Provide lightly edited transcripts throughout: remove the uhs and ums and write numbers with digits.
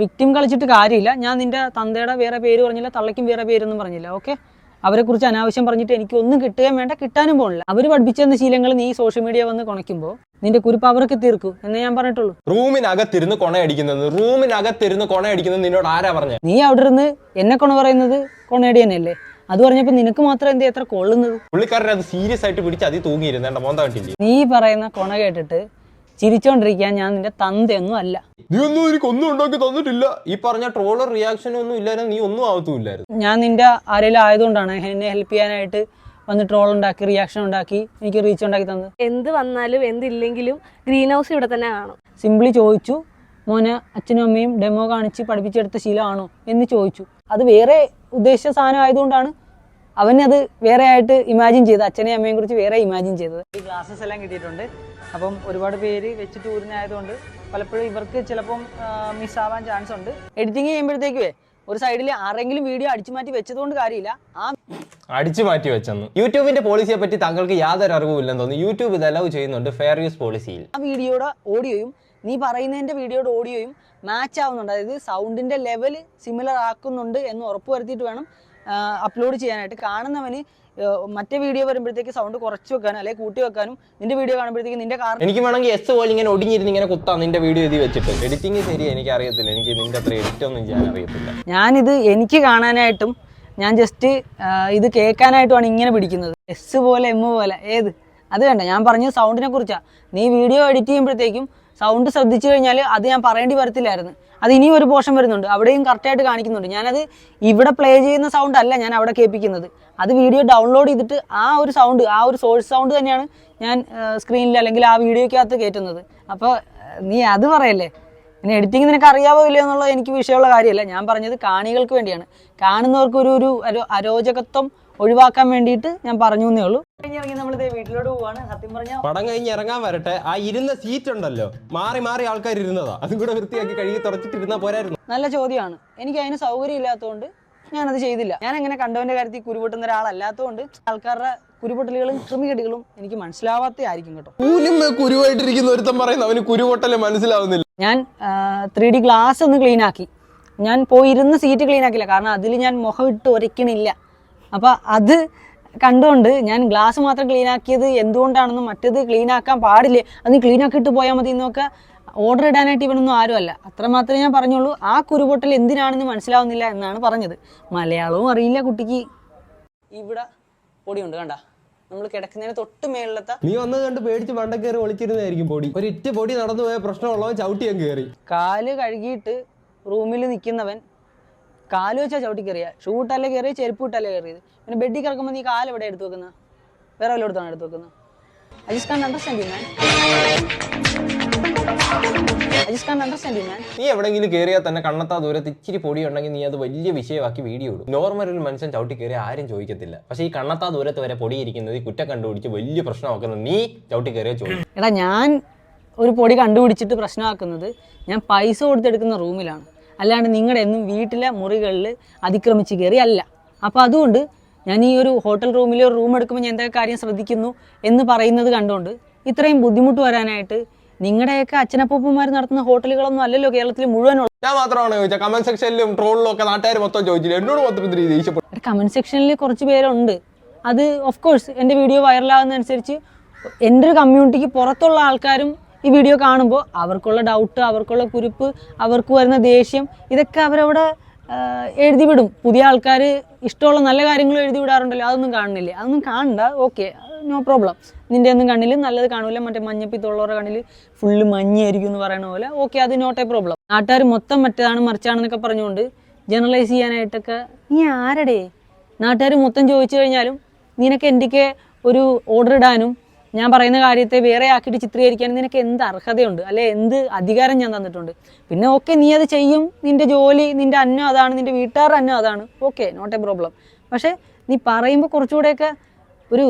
Victim കളിച്ചിട്ട് കാര്യമില്ല. ഞാൻ നിന്റെ തന്തയുടെ വേറെ പേര് പറഞ്ഞില്ല, തള്ളയ്ക്കും വേറെ പേരൊന്നും പറഞ്ഞില്ല. ഓക്കെ, അവരെക്കുറിച്ച് അനാവശ്യം പറഞ്ഞിട്ട് എനിക്ക് ഒന്നും കിട്ടുകയും വേണ്ട, കിട്ടാനും പോകണില്ല. അവർ പഠിപ്പിച്ചെന്ന ശീലങ്ങൾ നീ സോഷ്യൽ മീഡിയ വന്ന് കൊണയ്ക്കുമ്പോൾ നിന്റെ കുരിപ്പ് അവർക്ക് തീർക്കും എന്നേ ഞാൻ പറഞ്ഞിട്ടുള്ളൂ. റൂമിനകത്തിരുന്ന് കൊണയടിക്കുന്നത് നിന്നോട് ആരാ പറഞ്ഞത്? നീ അവിടെ ഇരുന്ന് എന്നെ കൊണ പറയുന്നത് കൊണയടി തന്നെയല്ലേ? അത് പറഞ്ഞപ്പോ നിനക്ക് മാത്രം എന്താ എത്ര കൊള്ളുന്നത്? പുള്ളിക്കാരൻ അത് സീരിയസ് ആയിട്ട് പിടിച്ച് അതിൽ തൂങ്ങിയിരുന്ന മോന്ത കണ്ടില്ലേ? നീ പറയുന്ന കൊണ കേട്ടിട്ട് ചിരിച്ചോണ്ടിരിക്കാൻ ഞാൻ നിന്റെ തന്തയൊന്നും അല്ല. നീ ഒന്നും എനിക്കൊന്നും ഉണ്ടാക്കി തന്നിട്ടില്ല. ഈ പറഞ്ഞ ട്രോളർ റിയാക്ഷൻ ഒന്നും ഇല്ലായിരുന്നു, നീ ഒന്നും ആവത്തുമില്ലായിരുന്നു. ഞാൻ നിന്റെ ആരെങ്കിലും ആയതുകൊണ്ടാണ് എന്നെ ഹെൽപ്പ് ചെയ്യാനായിട്ട് വന്ന് ട്രോൾ ഉണ്ടാക്കി, റിയാക്ഷൻ ഉണ്ടാക്കി, എനിക്ക് റീച്ച് ഉണ്ടാക്കി തന്നത്. എന്ത് വന്നാലും എന്തില്ലെങ്കിലും ഗ്രീൻ ഹൗസ് ഇവിടെ തന്നെ കാണും. സിംപ്ലി ചോദിച്ചു, മോനെ അച്ഛനും അമ്മയും ഡെമോ കാണിച്ച് പഠിപ്പിച്ചെടുത്ത ശീലമാണോ എന്ന് ചോദിച്ചു. അത് വേറെ ഉദ്ദേശിച്ച സാധനം ആയതുകൊണ്ടാണ് അവനത് വേറെ ആയിട്ട് ഇമാജിൻ ചെയ്തത്, അച്ഛനെയും അമ്മയും കുറിച്ച് വേറെ ഇമാജിൻ ചെയ്തത്. ഈ ഗ്ലാസസ് എല്ലാം കിട്ടിയിട്ടുണ്ട്. അപ്പം ഒരുപാട് പേര് വെച്ചിട്ട് ഊരിനായതുകൊണ്ട് പലപ്പോഴും ഇവർക്ക് ചിലപ്പം മിസ്സാവാൻ ചാൻസ് ഉണ്ട്. എഡിറ്റിംഗ് ചെയ്യുമ്പോഴത്തേക്കുവേ ഒരു സൈഡിൽ ആരെങ്കിലും വീഡിയോ അടിച്ചു മാറ്റി വെച്ചതുകൊണ്ട് കാര്യമില്ല. അടിച്ചു മാറ്റി വെച്ചെന്ന്. യൂട്യൂബിന്റെ പോളിസിയെ പറ്റി താങ്കൾക്ക് യാതൊരു അറിവുമില്ലെന്ന് തോന്നുന്നു. യൂട്യൂബ് ഇത് അലൗ ചെയ്യുന്നുണ്ട് ഫെയർ യൂസ് പോളിസിയിൽ. ആ വീഡിയോയുടെ ഓഡിയോയും നീ പറയുന്നതിന്റെ വീഡിയോയുടെ ഓഡിയോയും മാച്ച് ആവുന്നുണ്ട്. അതായത് സൗണ്ടിന്റെ ലെവൽ സിമിലർ ആക്കുന്നുണ്ട് എന്ന് ഉറപ്പ് വരുത്തിയിട്ട് വേണം അപ്ലോഡ് ചെയ്യാനായിട്ട്. കാണുന്നവന് മറ്റേ വീഡിയോ വരുമ്പോഴത്തേക്ക് സൗണ്ട് കുറച്ച് വെക്കാനും അല്ലെങ്കിൽ കൂട്ടി വെക്കാനും, നിന്റെ വീഡിയോ കാണുമ്പോഴത്തേക്ക് നിന്റെ എനിക്ക് വേണമെങ്കിൽ എസ് പോലെ ഇങ്ങനെ ഒടിഞ്ഞിരുന്ന് ഇങ്ങനെ കുത്താം നിന്റെ വീഡിയോ എഴുതി വെച്ചിട്ട്. എഡിറ്റിംഗ് ശരി എനിക്ക് അറിയത്തില്ല, എനിക്ക് നിന്റെ അത്ര എഡിറ്റ് ഒന്നും ചെയ്യാൻ അറിയത്തില്ല. ഞാനിത് എനിക്ക് കാണാനായിട്ടും ഞാൻ ജസ്റ്റ് ഇത് കേൾക്കാനായിട്ടുമാണ് ഇങ്ങനെ പിടിക്കുന്നത്. എസ് പോലെ എം പോലെ ഏത് അത് വേണ്ട. ഞാൻ പറഞ്ഞത് സൗണ്ടിനെ കുറിച്ചാണ്. നീ വീഡിയോ എഡിറ്റ് ചെയ്യുമ്പോഴത്തേക്കും സൗണ്ട് ശ്രദ്ധിച്ചു കഴിഞ്ഞാൽ അത് ഞാൻ പറയേണ്ടി വരത്തില്ലായിരുന്നു. അത് ഇനിയും ഒരു പോർഷൻ വരുന്നുണ്ട്, അവിടെയും കറക്റ്റായിട്ട് കാണിക്കുന്നുണ്ട്. ഞാനത് ഇവിടെ പ്ലേ ചെയ്യുന്ന സൗണ്ട് അല്ല ഞാൻ അവിടെ കേൾപ്പിക്കുന്നത്. അത് വീഡിയോ ഡൗൺലോഡ് ചെയ്തിട്ട് ആ ഒരു സൗണ്ട്, ആ ഒരു സോഴ്സ് സൗണ്ട് തന്നെയാണ് ഞാൻ സ്ക്രീനിൽ അല്ലെങ്കിൽ ആ വീഡിയോക്കകത്ത് കയറ്റുന്നത്. അപ്പോൾ നീ അത് പറയല്ലേ? പിന്നെ എഡിറ്റിംഗ് നിനക്ക് അറിയാവോ ഇല്ലയോ എന്നുള്ളത് എനിക്ക് വിഷയമുള്ള കാര്യമല്ല. ഞാൻ പറഞ്ഞത് കാണികൾക്ക് വേണ്ടിയാണ്, കാണുന്നവർക്ക് ഒരു അരോചകത്വം ഒഴിവാക്കാൻ വേണ്ടിയിട്ട് ഞാൻ പറഞ്ഞു എന്നേ ഉള്ളൂ. കഴിഞ്ഞിറങ്ങി നമ്മളിത് വീട്ടിലോട്ട് പോവാണ്. സത്യം പറഞ്ഞാൽ പടം കഴിഞ്ഞ് ഇറങ്ങാൻ വരട്ടെ. ആ ഇരുന്ന സീറ്റ് ഉണ്ടല്ലോ, മാറി മാറി ആൾക്കാർ ഇരുന്നതാ, അതും കൂടെ വൃത്തിയാക്കി കഴുകി തുറച്ചിട്ടിരുന്നാ പോരായിരുന്നു. നല്ല ചോദ്യമാണ്. എനിക്ക് അതിന് സൗകര്യം ഇല്ലാത്തതുകൊണ്ട് ഞാനത് ചെയ്തില്ല. ഞാൻ അങ്ങനെ കണ്ടവന്റെ കാര്യത്തിൽ കുരുപൊട്ടുന്ന ഒരാളല്ലാത്തതുകൊണ്ട് ആൾക്കാരുടെ കുരുപൊട്ടലുകളും കൃമികെട്ടുകളും എനിക്ക് മനസ്സിലാവാത്തേ ആയിരിക്കും കേട്ടോ. കുരുവായിട്ടിരിക്കുന്ന ഒരുത്തം പറയുന്നു അവന് കുരുപൊട്ടല് മനസ്സിലാവുന്നില്ല. ഞാൻ 3D ഗ്ലാസ് ഒന്ന് ക്ലീൻ ആക്കി. ഞാൻ പോയിരുന്ന സീറ്റ് ക്ലീൻ ആക്കില്ല, കാരണം അതിൽ ഞാൻ മുഖം ഇട്ട് ഒരയ്ക്കണില്ല. അപ്പോൾ അത് കണ്ടുകൊണ്ട് ഞാൻ ഗ്ലാസ് മാത്രം ക്ലീൻ ആക്കിയത് എന്തുകൊണ്ടാണെന്നും മറ്റേത് ക്ലീൻ ആക്കാൻ പാടില്ലേ, അത് ക്ലീൻ ആക്കിയിട്ട് പോയാൽ മതി എന്നൊക്കെ ഓർഡർ ഇടാനായിട്ട് ഇവനൊന്നും ആരുമല്ല. അത്ര മാത്രമേ ഞാൻ പറഞ്ഞുള്ളൂ. ആ കുരുപൊട്ടൽ എന്തിനാണെന്ന് മനസ്സിലാവുന്നില്ല എന്നാണ് പറഞ്ഞത്. മലയാളവും അറിയില്ല കുട്ടിക്ക്. ഇവിടെ പൊടിയുണ്ട് കണ്ട, നമ്മൾ കിടക്കുന്നതിന് തൊട്ട് മേളിലത്തെ. നീ വന്നത് കണ്ട് പേടിച്ച് മണ്ട കയറി ഒളിച്ചിരുന്നായിരിക്കും പൊടി. ഒരു ഇറ്റ് പൊടി നടന്നു പോയ പ്രശ്നമുള്ളവൻ ചവിട്ടി ഞാൻ കയറി. കാല് കഴുകിയിട്ട് റൂമിൽ നിൽക്കുന്നവൻ കാല് വെച്ചാൽ ചവിട്ടി കയറിയ, ഷൂ ഇട്ടല്ലേ കയറിയത്, ചെരുപ്പ് ഇട്ടല്ലേ കയറിയത്. പിന്നെ ബെഡിൽ കിടക്കുമ്പോൾ നീ കാല് എവിടെ എടുത്ത് വെക്കുന്നത്? വേറെ വല്ല എടുത്താണ് എടുത്ത് വെക്കുന്നത്? I just can't understand you, man. നീ എവിടെയെങ്കിലും കയറിയാൽ തന്നെ കണ്ണത്താ ദൂരത്ത് ഇച്ചിരി പൊടി ഉണ്ടെങ്കിൽ നീ അത് വലിയ വിഷയമാക്കി വീഡിയോ ഇടും. നോർമൽ ഒരു മനുഷ്യൻ ചവിട്ടി കയറി ആരും ചോദിക്കത്തില്ല. പക്ഷേ ഈ കണ്ണത്താ ദൂരത്ത് വരെ പൊടി ഇരിക്കുന്നത് ഈ കുറ്റം കണ്ടുപിടിച്ച് വലിയ പ്രശ്നമാക്കുന്നത് നീ ചവിട്ടി കയറിയാൽ ചോദിക്കും. എടാ, ഞാൻ ഒരു പൊടി കണ്ടുപിടിച്ചിട്ട് പ്രശ്നമാക്കുന്നത് ഞാൻ പൈസ കൊടുത്തെടുക്കുന്ന റൂമിലാണ്, അല്ലാണ്ട് നിങ്ങളുടെ എന്നും വീട്ടിലെ മുറികളിൽ അതിക്രമിച്ച് കയറി അല്ല. അപ്പോൾ അതുകൊണ്ട് ഞാൻ ഈ ഒരു ഹോട്ടൽ റൂമിൽ ഒരു റൂം എടുക്കുമ്പോൾ ഞാൻ എന്തൊക്കെ കാര്യം ശ്രദ്ധിക്കുന്നു എന്ന് പറയുന്നത് കണ്ടുകൊണ്ട് ഇത്രയും ബുദ്ധിമുട്ട് വരാനായിട്ട് നിങ്ങളുടെയൊക്കെ അച്ഛനപ്പൂപ്പന്മാർ നടത്തുന്ന ഹോട്ടലുകളൊന്നും അല്ലല്ലോ കേരളത്തിൽ മുഴുവനുള്ള. ഞാൻ മാത്രമാണ് ചോദിച്ചാൽ കമന്റ് സെക്ഷനിലും ട്രോളിലും ഒക്കെ നാട്ടുകാർ മൊത്തം ചോദിച്ചില്ല, എന്നോട് മൊത്തം. കമന്റ് സെക്ഷനിൽ കുറച്ച് പേരുണ്ട്. അത് ഓഫ് കോഴ്സ് എൻ്റെ വീഡിയോ വൈറലാകുന്നതനുസരിച്ച് എൻ്റെ ഒരു കമ്മ്യൂണിറ്റിക്ക് പുറത്തുള്ള ആൾക്കാരും ഈ വീഡിയോ കാണുമ്പോൾ അവർക്കുള്ള ഡൗട്ട്, അവർക്കുള്ള കുരിപ്പ്, അവർക്ക് വരുന്ന ദേഷ്യം, ഇതൊക്കെ അവരവിടെ എഴുതി വിടും. പുതിയ ആൾക്കാർ ഇഷ്ടമുള്ള നല്ല കാര്യങ്ങളും എഴുതി വിടാറുണ്ടല്ലോ, അതൊന്നും കാണുന്നില്ലേ? അതൊന്നും കാണണ്ട, ഓക്കെ, നോ പ്രോബ്ലം. നിൻ്റെ ഒന്നും കണ്ണിൽ നല്ലത് കാണില്ല, മറ്റേ മഞ്ഞപ്പിത്തുള്ളവരുടെ കണ്ണിൽ ഫുള്ള് മഞ്ഞായിരിക്കും എന്ന് പറയുന്ന പോലെ, ഓക്കെ, അത് നോട്ട് എ പ്രോബ്ലം. നാട്ടുകാർ മൊത്തം മറ്റേതാണ് മറിച്ചാണെന്നൊക്കെ പറഞ്ഞുകൊണ്ട് ജനറലൈസ് ചെയ്യാനായിട്ടൊക്കെ നീ ആരടേ? നാട്ടുകാർ മൊത്തം ചോദിച്ചു കഴിഞ്ഞാലും നിനക്ക് എന്തൊക്കെ ഒരു ഓർഡർ ഇടാനും ഞാൻ പറയുന്ന കാര്യത്തെ വേറെ ആക്കിയിട്ട് ചിത്രീകരിക്കാനും നിനക്ക് എന്ത് അർഹതയുണ്ട്, അല്ലെ എന്ത് അധികാരം ഞാൻ തന്നിട്ടുണ്ട്? പിന്നെ ഓക്കെ, നീ അത് ചെയ്യും, നിൻ്റെ ജോലി, നിൻ്റെ അന്നം അതാണ്, നിൻ്റെ വീട്ടുകാരുടെ അന്നം അതാണ്, ഓക്കെ, നോട്ട് എ പ്രോബ്ലം. പക്ഷേ നീ പറയുമ്പോൾ കുറച്ചുകൂടെയൊക്കെ ഒരു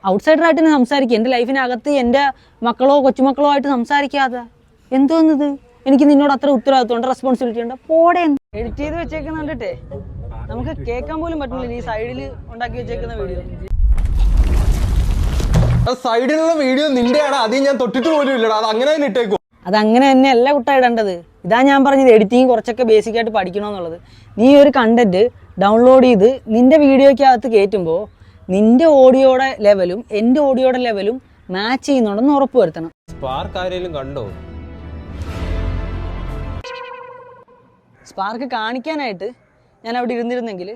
ഔട്ട്സൈഡറായിട്ട് തന്നെ സംസാരിക്കുക. എൻ്റെ ലൈഫിനകത്ത് എൻ്റെ മക്കളോ കൊച്ചുമക്കളോ ആയിട്ട് സംസാരിക്കാതെ എന്തോന്നത്? എനിക്ക് നിന്നോട് അത്ര ഉത്തരവാദിത്വം ഉണ്ട്, റെസ്പോൺസിബിലിറ്റി ഉണ്ട്. പോടെ എഡിറ്റ് ചെയ്ത് വെച്ചേക്കുന്ന കണ്ടിട്ടേ നമുക്ക് കേൾക്കാൻ പോലും പറ്റുന്നില്ല ഈ സൈഡിൽ ഉണ്ടാക്കി വെച്ചേക്കുന്ന വീഡിയോ. സൈഡിലുള്ള വീഡിയോ നിന്റെയാണ്, അത് ഞാൻ തൊട്ടിട്ട് പോലും ഇല്ലടാ, അത് അങ്ങനെ തന്നെ ഇട്ടേക്കും. അതങ്ങനെ തന്നെ അല്ല കുട്ട ഇടേണ്ടത്. ഇതാ ഞാൻ പറഞ്ഞത്, എഡിറ്റിംഗ് കുറച്ചൊക്കെ ബേസിക്കായിട്ട് പഠിക്കണമെന്നുള്ളത്. നീ ഒരു കണ്ടന്റ് ഡൗൺലോഡ് ചെയ്ത് നിൻ്റെ വീഡിയോയ്ക്കകത്ത് കയറ്റുമ്പോൾ നിൻ്റെ ഓഡിയോയുടെ ലെവലും എൻ്റെ ഓഡിയോയുടെ ലെവലും മാച്ച് ചെയ്യുന്നുണ്ടെന്ന് ഉറപ്പ് വരുത്തണം. സ്പാർക്ക് ആരെങ്കിലും കണ്ടോ? സ്പാർക്ക് കാണിക്കാനായിട്ട് ഞാൻ അവിടെ ഇരുന്നിരുന്നെങ്കിൽ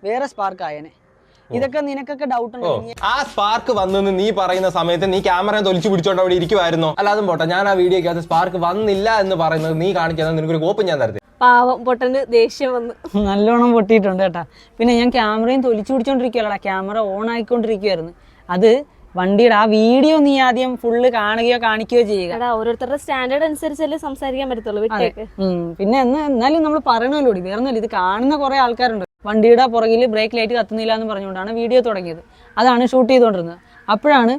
വേറെ സ്പാർക്ക് ആയേനെ. ഇതൊക്കെ നിനക്കൊക്കെ ഡൗട്ട് ഉണ്ടോ? ആ സ്പാർക്ക് വന്നെന്ന് നീ പറയുന്ന സമയത്ത് നീ ക്യാമറ തൊലിച്ചു പിടിച്ചോണ്ട് അവിടെ ഇരിക്കുമായിരുന്നോ? അല്ലാതും പോട്ടെ, ഞാൻ ആ വീഡിയോക്കകത്ത് സ്പാർക്ക് വന്നില്ല എന്ന് പറയുന്നത് നീ കാണിക്കുന്നത് നിനക്കൊരു കോപ്പ് ഞാൻ തരട്ടെ. പാവം പൊട്ടന് ദേഷ്യം വന്ന് നല്ലോണം പൊട്ടിയിട്ടുണ്ട് കേട്ടാ. പിന്നെ ഞാൻ ക്യാമറയും തൊലിച്ചു പിടിച്ചോണ്ടിരിക്കുകയല്ലടാ, ക്യാമറ ഓൺ ആയിക്കൊണ്ടിരിക്കുവായിരുന്നു. അത് വണ്ടിയുടെ ആ വീഡിയോ നീ ആദ്യം ഫുള്ള് കാണുകയോ കാണിക്കുകയോ ചെയ്യുക. ഓരോരുത്തരുടെ സ്റ്റാൻഡേർഡ് അനുസരിച്ചല്ലേ സംസാരിക്കാൻ പറ്റത്തുള്ളൂ. വിട്ടേക്ക്. പിന്നെ എന്നാലും നമ്മൾ പറയണമല്ലോ, വേറെ ഇത് കാണുന്ന കുറെ ആൾക്കാരുണ്ട്. വണ്ടിയുടെ പുറകിൽ ബ്രേക്ക് ലൈറ്റ് കത്തുന്നില്ല എന്ന് പറഞ്ഞുകൊണ്ടാണ് വീഡിയോ തുടങ്ങിയത്. അതാണ് ഷൂട്ട് ചെയ്തുകൊണ്ടിരുന്നത്. അപ്പോഴാണ്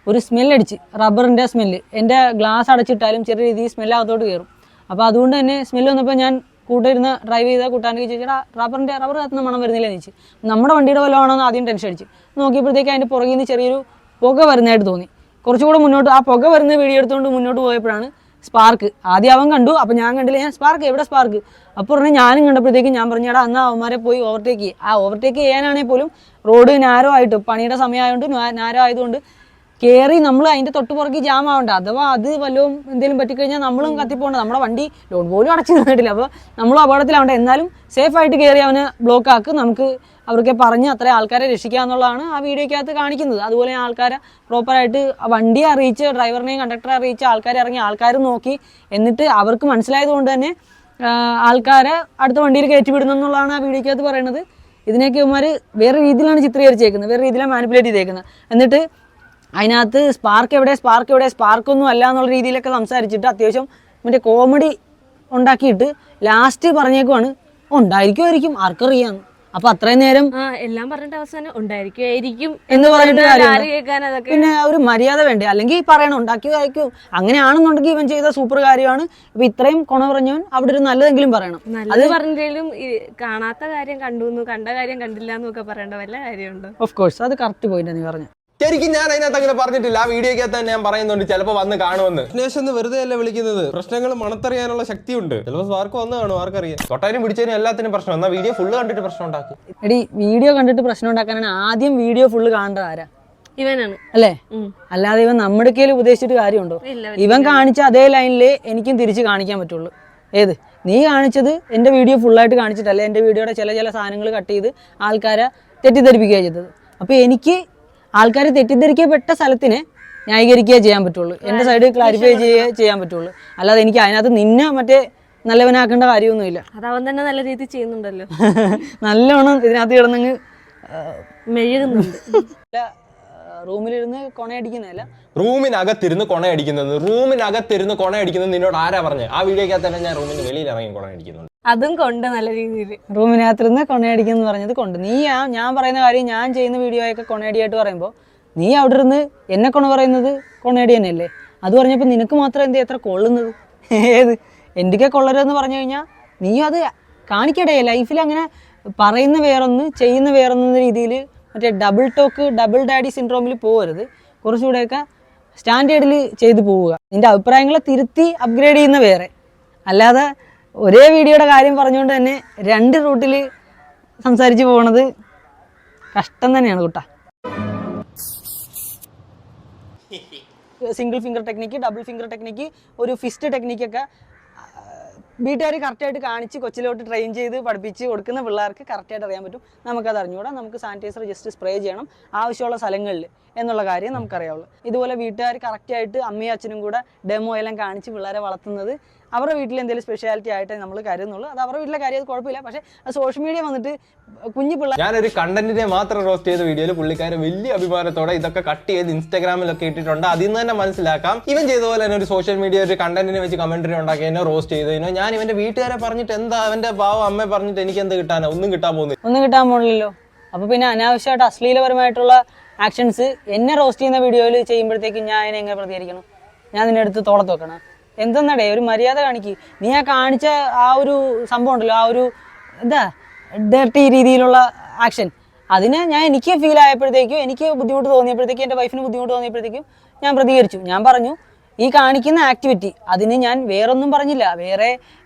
ഒരു സ്മെല്ലടിച്ച്, റബ്ബറിൻ്റെ സ്മെല്ല്. എൻ്റെ ഗ്ലാസ് അടച്ചിട്ടാലും ചെറിയ രീതിയിൽ സ്മെല്ലകത്തോട്ട് കയറും. അപ്പോൾ അതുകൊണ്ട് തന്നെ സ്മെല്ല് വന്നപ്പോൾ ഞാൻ കൂട്ടിരുന്ന് ഡ്രൈവ് ചെയ്ത കൂട്ടാനൊക്കെ ചോദിച്ചാൽ റബ്ബർ കത്തുന്ന മണം വരുന്നില്ല എന്ന് ചോദിച്ചു. നമ്മുടെ വണ്ടിയുടെ വല്ലതാണോ എന്ന് ആദ്യം ടെൻഷൻ അടിച്ച് നോക്കിയപ്പോഴത്തേക്ക് അതിൻ്റെ പുറകിൽ നിന്ന് ചെറിയൊരു പുക വരുന്നതായിട്ട് തോന്നി. കുറച്ചുകൂടെ മുന്നോട്ട് ആ പുക വരുന്ന വീഡിയോ എടുത്തുകൊണ്ട് മുന്നോട്ട് പോയപ്പോഴാണ് സ്പാർക്ക്. ആദ്യം അവൻ കണ്ടു, അപ്പോൾ ഞാൻ കണ്ടില്ല. ഞാൻ സ്പാർക്ക് എവിടെ സ്പാർക്ക്? അപ്പോൾ പറഞ്ഞാൽ ഞാനും കണ്ടപ്പോഴത്തേക്കും ഞാൻ പറഞ്ഞു, എടാ എന്നാൽ അവന്മാരെ പോയി ഓവർടേക്ക് ചെയ്യും. ആ ഓവർടേക്ക് ചെയ്യാനാണെങ്കിൽ പോലും റോഡ് നാരോ ആയിട്ട്, പണിയുടെ സമയമായതുകൊണ്ട് നാരോ ആയതുകൊണ്ട് കയറി നമ്മൾ അതിൻ്റെ തൊട്ട് പുറകെ ജാം ആവണ്ട. അഥവാ അത് വല്ലതും എന്തെങ്കിലും പറ്റിക്കഴിഞ്ഞാൽ നമ്മളും കത്തിപ്പോകണ്ട. നമ്മുടെ വണ്ടി ലോഡ് പോലും അടച്ചു നിന്നിട്ടില്ല. അപ്പോൾ നമ്മളും അപകടത്തിലാവണ്ട. എന്നാലും സേഫായിട്ട് കയറി അവനെ ബ്ലോക്ക് ആക്ക്. നമുക്ക് അവർക്ക് പറഞ്ഞ് അത്രയും ആൾക്കാരെ രക്ഷിക്കുക എന്നുള്ളതാണ് ആ വീഡിയോയ്ക്കകത്ത് കാണിക്കുന്നത്. അതുപോലെ ആൾക്കാരെ പ്രോപ്പറായിട്ട് വണ്ടിയെ അറിയിച്ച്, ഡ്രൈവറിനെയും കണ്ടക്ടറെ അറിയിച്ച് ആൾക്കാരെ ഇറങ്ങി ആൾക്കാർ നോക്കി, എന്നിട്ട് അവർക്ക് മനസ്സിലായതുകൊണ്ട് തന്നെ ആൾക്കാരെ അടുത്ത വണ്ടിയിൽ കയറ്റി വിടുന്നു എന്നുള്ളതാണ് ആ വീഡിയോയ്ക്കകത്ത് പറയുന്നത്. ഇതിനൊക്കെ ഇവന്മാർ വേറെ രീതിയിലാണ് ചിത്രീകരിച്ചേക്കുന്നത്, വേറെ രീതിയിലാണ് മാനിപ്പുലേറ്റ് ചെയ്തേക്കുന്നത്. എന്നിട്ട് അതിനകത്ത് സ്പാർക്കൊന്നും അല്ല എന്നുള്ള രീതിയിലൊക്കെ സംസാരിച്ചിട്ട് അത്യാവശ്യം മറ്റേ കോമഡി ഉണ്ടാക്കിയിട്ട് ലാസ്റ്റ് പറഞ്ഞേക്കുവാണ് ഉണ്ടായിരിക്കുമായിരിക്കും, ആർക്കറിയാന്ന്. അപ്പൊ അത്രയും നേരം എല്ലാം പറഞ്ഞിട്ട് അവസാനം ഉണ്ടായിരിക്കും എന്ന് പറഞ്ഞിട്ട് പിന്നെ ഒരു മര്യാദ വേണ്ടേ? അല്ലെങ്കിൽ പറയണം ഉണ്ടാക്കിയതായിരിക്കും. അങ്ങനെയാണെന്നുണ്ടെങ്കിൽ ഇവൻ ചെയ്ത സൂപ്പർ കാര്യമാണ്. ഇപ്പൊ ഇത്രയും കൊണ പറഞ്ഞവൻ അവിടെ ഒരു നല്ലതെങ്കിലും പറയണം. അത് പറഞ്ഞിട്ടും കാണാത്ത കാര്യം കണ്ടു, കണ്ട കാര്യം കണ്ടില്ല എന്നൊക്കെ പറയേണ്ട വല്ല കാര്യമുണ്ടോ? ഓഫ് കോഴ്സ്, അത് കറക്റ്റ് പോയിന്റ് നീ പറഞ്ഞു. ശരിക്കും ഞാൻ അതിനകത്ത് അങ്ങനെ പറഞ്ഞിട്ടില്ല. ആ വീഡിയോക്കകത്ത് തന്നെ ഞാൻ പറയുന്നുണ്ട് ചിലപ്പോൾ വന്ന് കാണുമെന്ന്. പ്രശ്നം വെറുതെ അല്ല വിളിക്കുന്നത്, പ്രശ്നങ്ങൾ മണത്തറിയാനുള്ള ശക്തിയുണ്ട്. ചിലപ്പോൾ സ്പാർക്ക് വന്ന് കാണും, ആർക്കറിയാം. തൊട്ടാലും പിടിച്ചതിനും എല്ലാത്തിനും പ്രശ്നം. എന്നാൽ വീഡിയോ ഫുള്ള് കണ്ടിട്ട് പ്രശ്നം ഉണ്ടാക്കി. എടി വീഡിയോ കണ്ടിട്ട് പ്രശ്നം ഉണ്ടാക്കാനാണ് ആദ്യം വീഡിയോ ഫുള്ള് കാണേണ്ടത് ആരാ? ഇവനാണ് അല്ലേ? അല്ലാതെ ഇവൻ നമ്മുടെ കയ്യിൽ ഉപദേശിച്ചിട്ട് കാര്യമുണ്ടോ? ഇവൻ കാണിച്ച അതേ ലൈനിലേ എനിക്കും തിരിച്ച് കാണിക്കാൻ പറ്റുള്ളൂ. ഏത് നീ കാണിച്ചത് എൻ്റെ വീഡിയോ ഫുള്ളായിട്ട് കാണിച്ചിട്ടല്ല, എൻ്റെ വീഡിയോയുടെ ചില സാധനങ്ങൾ കട്ട് ചെയ്ത് ആൾക്കാരെ തെറ്റിദ്ധരിപ്പിക്കുകയാണ് ചെയ്തത്. അപ്പോൾ എനിക്ക് ആൾക്കാർ തെറ്റിദ്ധരിക്കപ്പെട്ട സ്ഥലത്തിനെ ന്യായീകരിക്കുകയേ ചെയ്യാൻ പറ്റുള്ളൂ, എൻ്റെ സൈഡ് ക്ലാരിഫൈ ചെയ്യാൻ പറ്റുള്ളൂ. അല്ലാതെ എനിക്ക് അതിനകത്ത് നിന്നെ മറ്റേ നല്ലവനാക്കേണ്ട കാര്യമൊന്നുമില്ല. അതവൻ തന്നെ നല്ല രീതിയിൽ ചെയ്യുന്നുണ്ടല്ലോ. നല്ലോണം ഇതിനകത്ത് കിടന്നങ്ങ് മെഴുകുന്നുണ്ട്. റൂമിലിരുന്ന് കൊണയടിക്കുന്നതല്ല, റൂമിനകത്തിരുന്ന് കൊണയടിക്കുന്നത് നിന്നോട് ആരാ പറഞ്ഞത്? ആ വീഡിയോക്കകത്ത് തന്നെ ഞാൻ റൂമിന് വെളിയിൽ ഇറങ്ങി കൊണയടിക്കുന്നുണ്ട്. അതും കൊണ്ട് നല്ല രീതിയിൽ റൂമിനകത്തിരുന്ന് കൊണയടിക്കുന്നു പറഞ്ഞത് കൊണ്ട്. നീ ഞാൻ പറയുന്ന കാര്യം, ഞാൻ ചെയ്യുന്ന വീഡിയോയൊക്കെ കൊണയടിയായിട്ട് പറയുമ്പോൾ നീ അവിടെ ഇരുന്ന് എന്നെ കൊണ പറയുന്നത് കൊണയടി തന്നെയല്ലേ? അത് പറഞ്ഞപ്പോൾ നിനക്ക് മാത്രം എന്തേ എത്ര കൊള്ളുന്നത്? ഏത് എന്തൊക്കെ കൊള്ളരുതെന്ന് പറഞ്ഞു കഴിഞ്ഞാൽ നീ അത് കാണിക്കടേ. ലൈഫിൽ അങ്ങനെ പറയുന്ന വേറൊന്ന് ചെയ്യുന്ന വേറൊന്ന രീതിയിൽ മറ്റേ ഡബിൾ ടോക്ക്, ഡബിൾ ഡാഡി സിൻഡ്രോമിൽ പോകരുത്. കുറച്ചുകൂടെയൊക്കെ സ്റ്റാൻഡേർഡിൽ ചെയ്തു പോവുക. നിൻ്റെ അഭിപ്രായങ്ങളെ തിരുത്തി അപ്ഗ്രേഡ് ചെയ്യുന്ന വേറെ. അല്ലാതെ ഒരേ വീഡിയോയുടെ കാര്യം പറഞ്ഞുകൊണ്ട് തന്നെ രണ്ട് റൂട്ടിൽ സംസാരിച്ച് പോകണത് കഷ്ടം തന്നെയാണ് കൂട്ടാ. Single finger technique, double finger technique, ഒരു ഫിസ്റ്റ് ടെക്നിക്കൊക്കെ വീട്ടുകാർ കറക്റ്റായിട്ട് കാണിച്ച് കൊച്ചിലോട്ട് ട്രെയിൻ ചെയ്ത് പഠിപ്പിച്ച് കൊടുക്കുന്ന പിള്ളേർക്ക് കറക്റ്റായിട്ട് അറിയാൻ പറ്റും. നമുക്കത് അറിഞ്ഞുകൂടാ. നമുക്ക് സാനിറ്റൈസർ ജസ്റ്റ് സ്പ്രേ ചെയ്യണം ആവശ്യമുള്ള സ്ഥലങ്ങളിൽ എന്നുള്ള കാര്യം നമുക്കറിയാവുള്ളൂ. ഇതുപോലെ വീട്ടുകാർ കറക്റ്റായിട്ട് അമ്മയും അച്ഛനും കൂടെ ഡെമോ എല്ലാം കാണിച്ച് പിള്ളേരെ വളർത്തുന്നത് അവരുടെ വീട്ടിൽ എന്തെങ്കിലും സ്പെഷ്യാലിറ്റി ആയിട്ട് നമ്മൾ കരുതുന്നുള്ളൂ. അത് അവരുടെ വീട്ടിലെ കാര്യം, അത് കുഴപ്പമില്ല. പക്ഷേ സോഷ്യൽ മീഡിയ വന്നിട്ട് കുഞ്ഞു പിള്ളേർ, ഞാനൊരു കണ്ടന്റിനെ മാത്രം റോസ്റ്റ് ചെയ്ത വീഡിയോയിൽ പുള്ളിക്കാരൻ വലിയ അഭിമാനത്തോടെ ഇതൊക്കെ കട്ട് ചെയ്ത് ഇൻസ്റ്റാഗ്രാമിലൊക്കെ ഇട്ടിട്ടുണ്ട്. അതിൽ നിന്ന് തന്നെ മനസ്സിലാക്കാം ഇവൻ ചെയ്ത പോലെ തന്നെ ഒരു സോഷ്യൽ മീഡിയ ഒരു കണ്ടന്റിനെ വെച്ച് കമന്ററി ഉണ്ടാക്കിയതിനോ റോസ്റ്റ് ചെയ്തതിനോ ഞാൻ ഇവന്റെ വീട്ടുകാരെ പറഞ്ഞിട്ട് എന്താ, അവന്റെ പാവം അമ്മയെ പറഞ്ഞിട്ട് എനിക്ക് എന്ത് കിട്ടാനോ? ഒന്നും കിട്ടാൻ പോകുന്നില്ലല്ലോ. അപ്പൊ പിന്നെ അനാവശ്യമായിട്ട് അശ്ലീലപരമായിട്ടുള്ള ആക്ഷൻസ് എന്നെ റോസ്റ്റ് ചെയ്യുന്ന വീഡിയോയിൽ ചെയ്യുമ്പോഴത്തേക്കും ഞാൻ അതിനെ എങ്ങനെ പ്രതികരിക്കണം? ഞാൻ നിന്നെ അടുത്ത് തോളത്ത് വെക്കണം? എന്തെന്നടേ, ഒരു മര്യാദ കാണിക്ക്. നീ ആ കാണിച്ച ആ ഒരു സംഭവം ഉണ്ടല്ലോ, ആ ഒരു ഡർട്ടി രീതിയിലുള്ള ആക്ഷൻ, അതിന് എനിക്ക് ഫീൽ ആയപ്പോഴത്തേക്കും, എനിക്ക് ബുദ്ധിമുട്ട് തോന്നിയപ്പോഴത്തേക്കും, എൻ്റെ വൈഫിന് ബുദ്ധിമുട്ട് തോന്നിയപ്പോഴത്തേക്കും ഞാൻ പ്രതികരിച്ചു. ഞാൻ പറഞ്ഞു ഈ കാണിക്കുന്ന ആക്ടിവിറ്റി അതിന് ഞാൻ വേറൊന്നും പറഞ്ഞില്ല, വേറെ